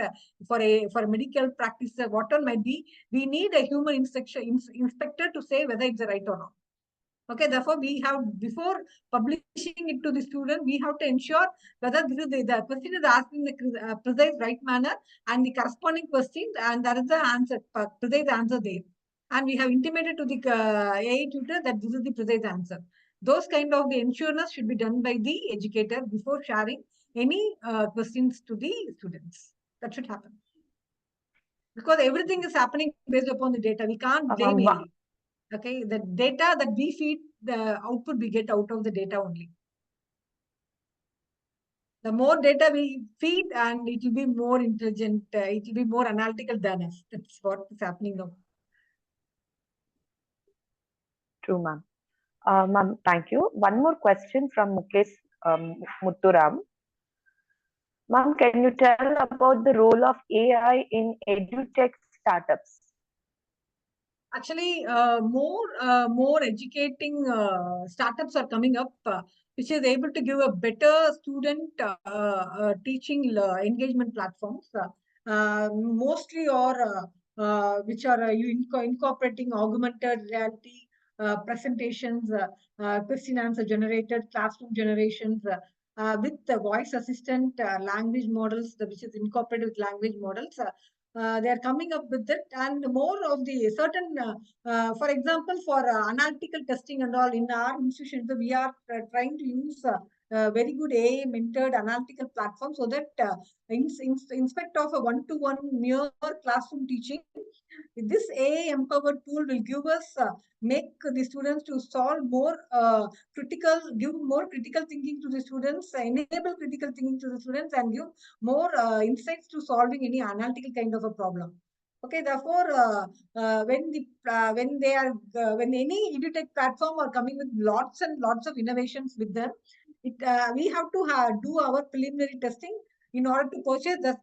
for a medical practice, whatever might be, we need a human inspector to say whether it's right or not. Okay, therefore, we have, before publishing it to the student, we have to ensure whether this is the question is asked in the precise right manner and the corresponding questions, and there is the answer, precise answer there. And we have intimated to the AI tutor that this is the precise answer. Those kind of the insurance should be done by the educator before sharing any questions to the students. That should happen. Because everything is happening based upon the data. We can't blame AI. Okay, the data that we feed, the output we get out of the data only. The more data we feed, and it will be more intelligent, it will be more analytical than us. That's what is happening now. True, ma'am. Ma'am, thank you. One more question from Mukesh Muthuram. Ma'am, can you tell about the role of AI in EdTech startups? Actually, more educating startups are coming up, which is able to give a better student teaching engagement platforms, mostly or which are incorporating augmented reality presentations, question answer generated, classroom generations, with the voice assistant language models, which is incorporated with language models. They are coming up with it, and more of the certain, for example, for analytical testing and all in our institution, we are trying to use very good AI mentored analytical platform so that instead of a one-to-one mere classroom teaching, this AI empowered tool will give us make the students to solve more give more critical thinking to the students, enable critical thinking to the students, and give more insights to solving any analytical kind of a problem. Okay, therefore, when any EdTech platform are coming with lots and lots of innovations with them, we have to do our preliminary testing in order to purchase that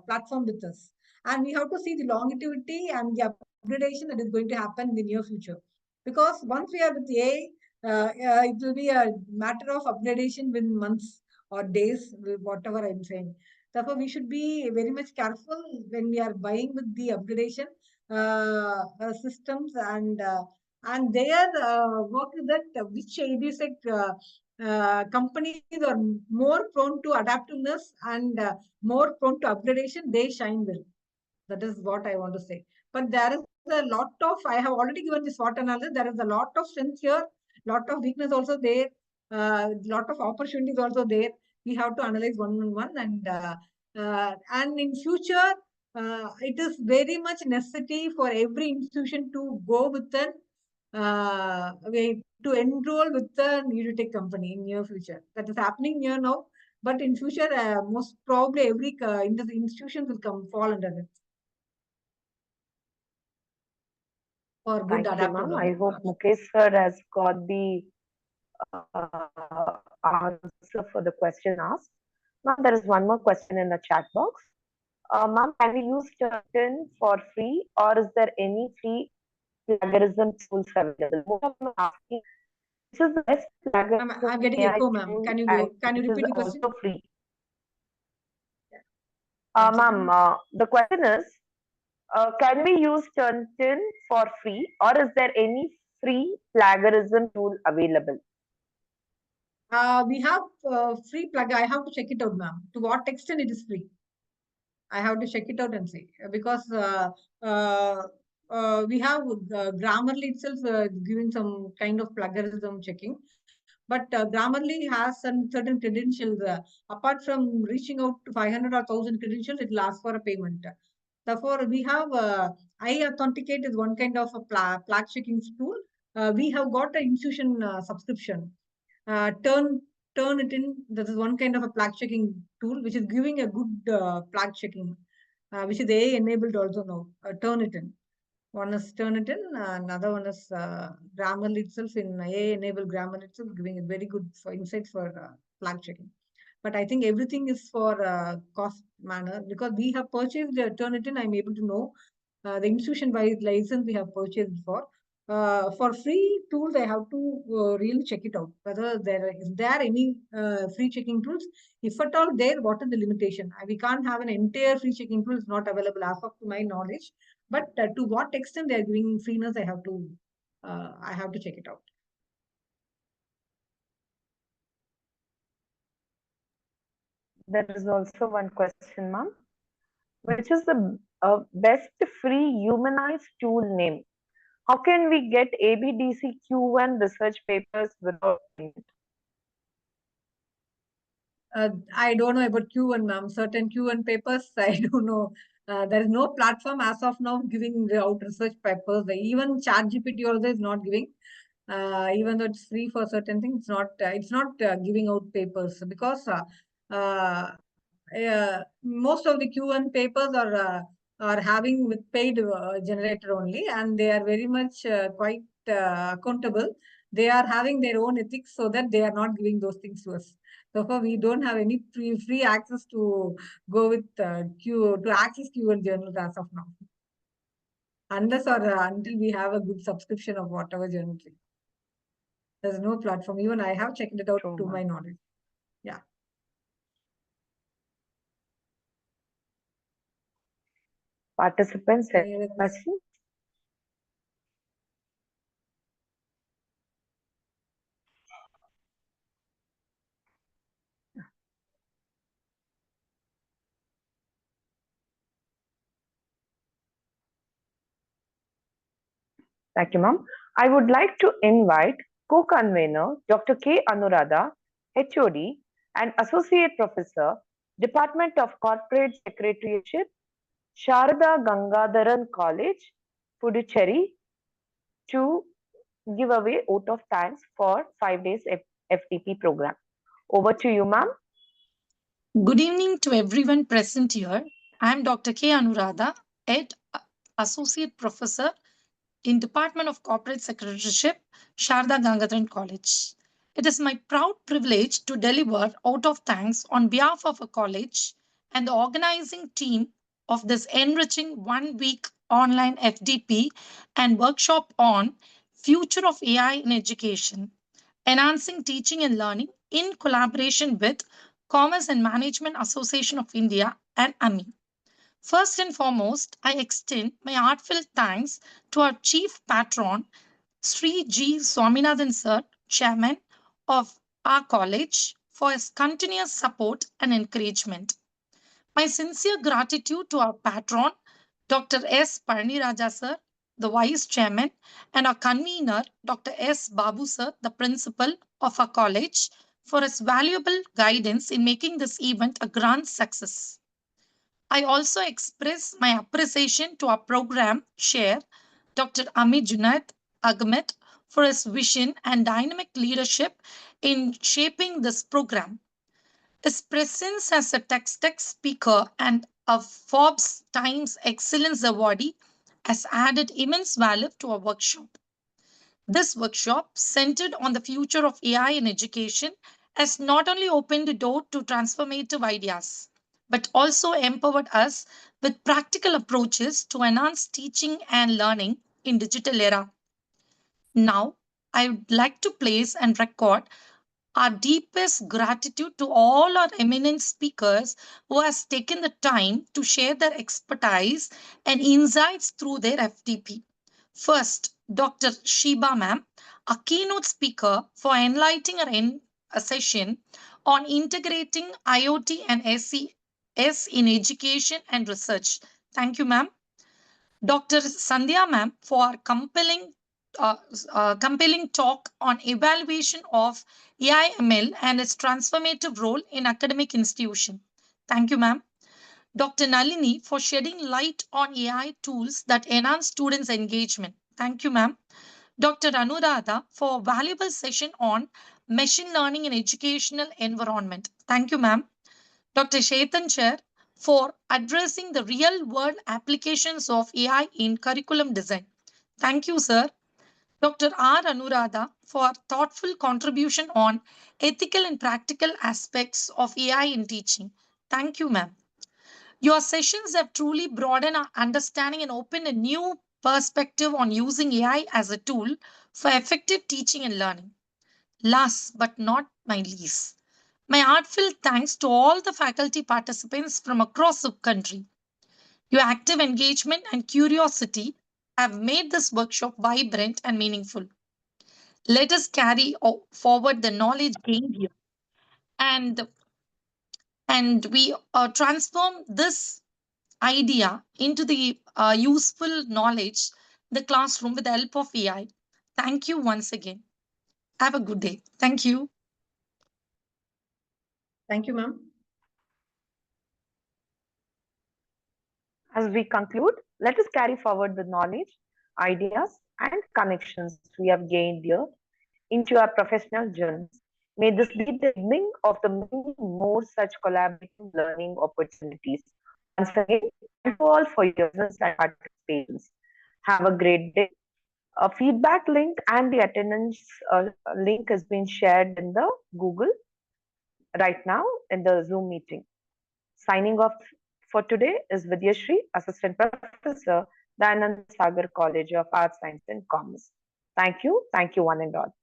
platform with us, and we have to see the longevity and the upgradation that is going to happen in the near future. Because once we are with the AI, it will be a matter of upgradation within months or days, whatever I'm saying. Therefore, we should be very much careful when we are buying with the upgradation systems, and their work is that which EdTech companies are more prone to adaptiveness and more prone to upgradation, they shine well. That is what I want to say. But there is a lot of, I have already given this SWOT analysis. There is a lot of strength here, lot of weakness also there, lot of opportunities also there. We have to analyze one on one, and in future, it is very much necessity for every institution to go with an to enroll with the EdTech company in near future. That is happening here now, but in future, most probably every institution will fall under it. For good Thank you, adaptive ma'am. I learning. hope Mukesh sir has got the answer for the question asked. Ma'am, there is one more question in the chat box. Ma'am, can we use Turnitin for free, or is there any free plagiarism tools available? Most of them are asking, which is the best plagiarism I'm getting AI echo, ma'am. tool, Can you and repeat the which is question? also free? One Ma'am, second. the question is, can we use Turnitin for free, or is there any free plagiarism tool available? We have free plug. I have to check it out, ma'am. To what extent it is free? I have to check it out and see, because we have Grammarly itself giving some kind of plagiarism checking, but Grammarly has some certain credentials. Apart from reaching out to 500 or 1,000 credentials, it will ask for a payment. Therefore, we have iAuthenticate is one kind of a flag checking tool. We have got an institution subscription. Turnitin, this is one kind of a flag checking tool, which is giving a good flag checking, which is AI enabled also now. Turnitin. One is Turnitin, another one is Grammarly itself, in AI enabled Grammarly itself, giving a very good insights for flag checking. But I think everything is for cost manner, because we have purchased Turnitin. I'm able to know the institution-wise license we have purchased for. For free tools, I have to really check it out, whether is there any free checking tools. If at all there, what is the limitation? We can't have an entire free checking tool is not available as of my knowledge. But to what extent they are giving freeness, I have to check it out. There is also one question, ma'am. Which is the best free humanized tool name? How can we get ABDC Q1 research papers without payment? I don't know about Q1, ma'am. Certain Q1 papers, I don't know. There is no platform as of now giving out research papers. Even ChatGPT also is not giving. Even though it's free for certain things, it's not giving out papers, because most of the Q1 papers are having with paid generator only, and they are very much quite accountable. They are having their own ethics, so that they are not giving those things to us. So far, we don't have any free access to go with to access Q1 journals as of now, unless or until we have a good subscription of whatever journal. There's no platform. Even I have checked it out to my knowledge. Yeah. Participants, Any other questions? Thank you, ma'am. I would like to invite co-convener Dr. K. Anuradha, HOD and Associate Professor, Department of Corporate Secretariatship, Saradha Gangadharan College, Puducherry, to give away vote of thanks for 5 days FDP program. Over to you, ma'am. Good evening to everyone present here. I am Dr. K. Anuradha, Associate Professor in Department of Corporate Secretariatship, Saradha Gangadharan College. It is my proud privilege to deliver out of thanks on behalf of a college and the organizing team of this enriching 1-week online FDP and workshop on Future of AI in Education, Enhancing Teaching and Learning in collaboration with Commerce and Management Association of India and AMIEE. First and foremost, I extend my heartfelt thanks to our chief patron, Sri G. Swaminathan Sir, Chairman of our college, for his continuous support and encouragement. My sincere gratitude to our patron, Dr. S. Parimala Sir, the Vice Chairman, and our convener, Dr. S. Babu Sir, the Principal of our college, for his valuable guidance in making this event a grand success. I also express my appreciation to our program chair, Dr. Amit Junaid Ahmed, for his vision and dynamic leadership in shaping this program. His presence as a TechStech speaker and a Forbes Times Excellence Awardee has added immense value to our workshop. This workshop, centered on the future of AI in education, has not only opened the door to transformative ideas, but also empowered us with practical approaches to enhance teaching and learning in digital era. Now, I would like to place and record our deepest gratitude to all our eminent speakers who has taken the time to share their expertise and insights through their FDP. First, Dr. Sheba ma'am, a keynote speaker for enlightening a session on integrating IoT and SES in education and research. Thank you, ma'am. Dr. Sandhya ma'am for compelling talk on evaluation of AI/ML and its transformative role in academic institution. Thank you, ma'am. Dr. Nalini for shedding light on AI tools that enhance students' engagement. Thank you, ma'am. Dr. Anuradha for a valuable session on machine learning in educational environment. Thank you, ma'am. Dr. Shaitan Chair for addressing the real-world applications of AI in curriculum design. Thank you, sir. Dr. R. Anuradha for thoughtful contribution on ethical and practical aspects of AI in teaching. Thank you, ma'am. Your sessions have truly broadened our understanding and opened a new perspective on using AI as a tool for effective teaching and learning. Last but not my least, my heartfelt thanks to all the faculty participants from across the country. Your active engagement and curiosity have made this workshop vibrant and meaningful. Let us carry forward the knowledge gained here and we transform this idea into the useful knowledge in the classroom with the help of AI. Thank you once again. Have a good day. Thank you. Thank you, ma'am. As we conclude, let us carry forward the knowledge, ideas, and connections we have gained here into our professional journeys. May this be the beginning of the many more such collaborative learning opportunities. Once again, thank you all for your presence and participation. Have a great day. A feedback link and the attendance link has been shared in the Google right now in the Zoom meeting. Signing off for today is Vidyashri, Assistant Professor, Dayanand Sagar College of Arts, Science and Commerce. Thank you one and all.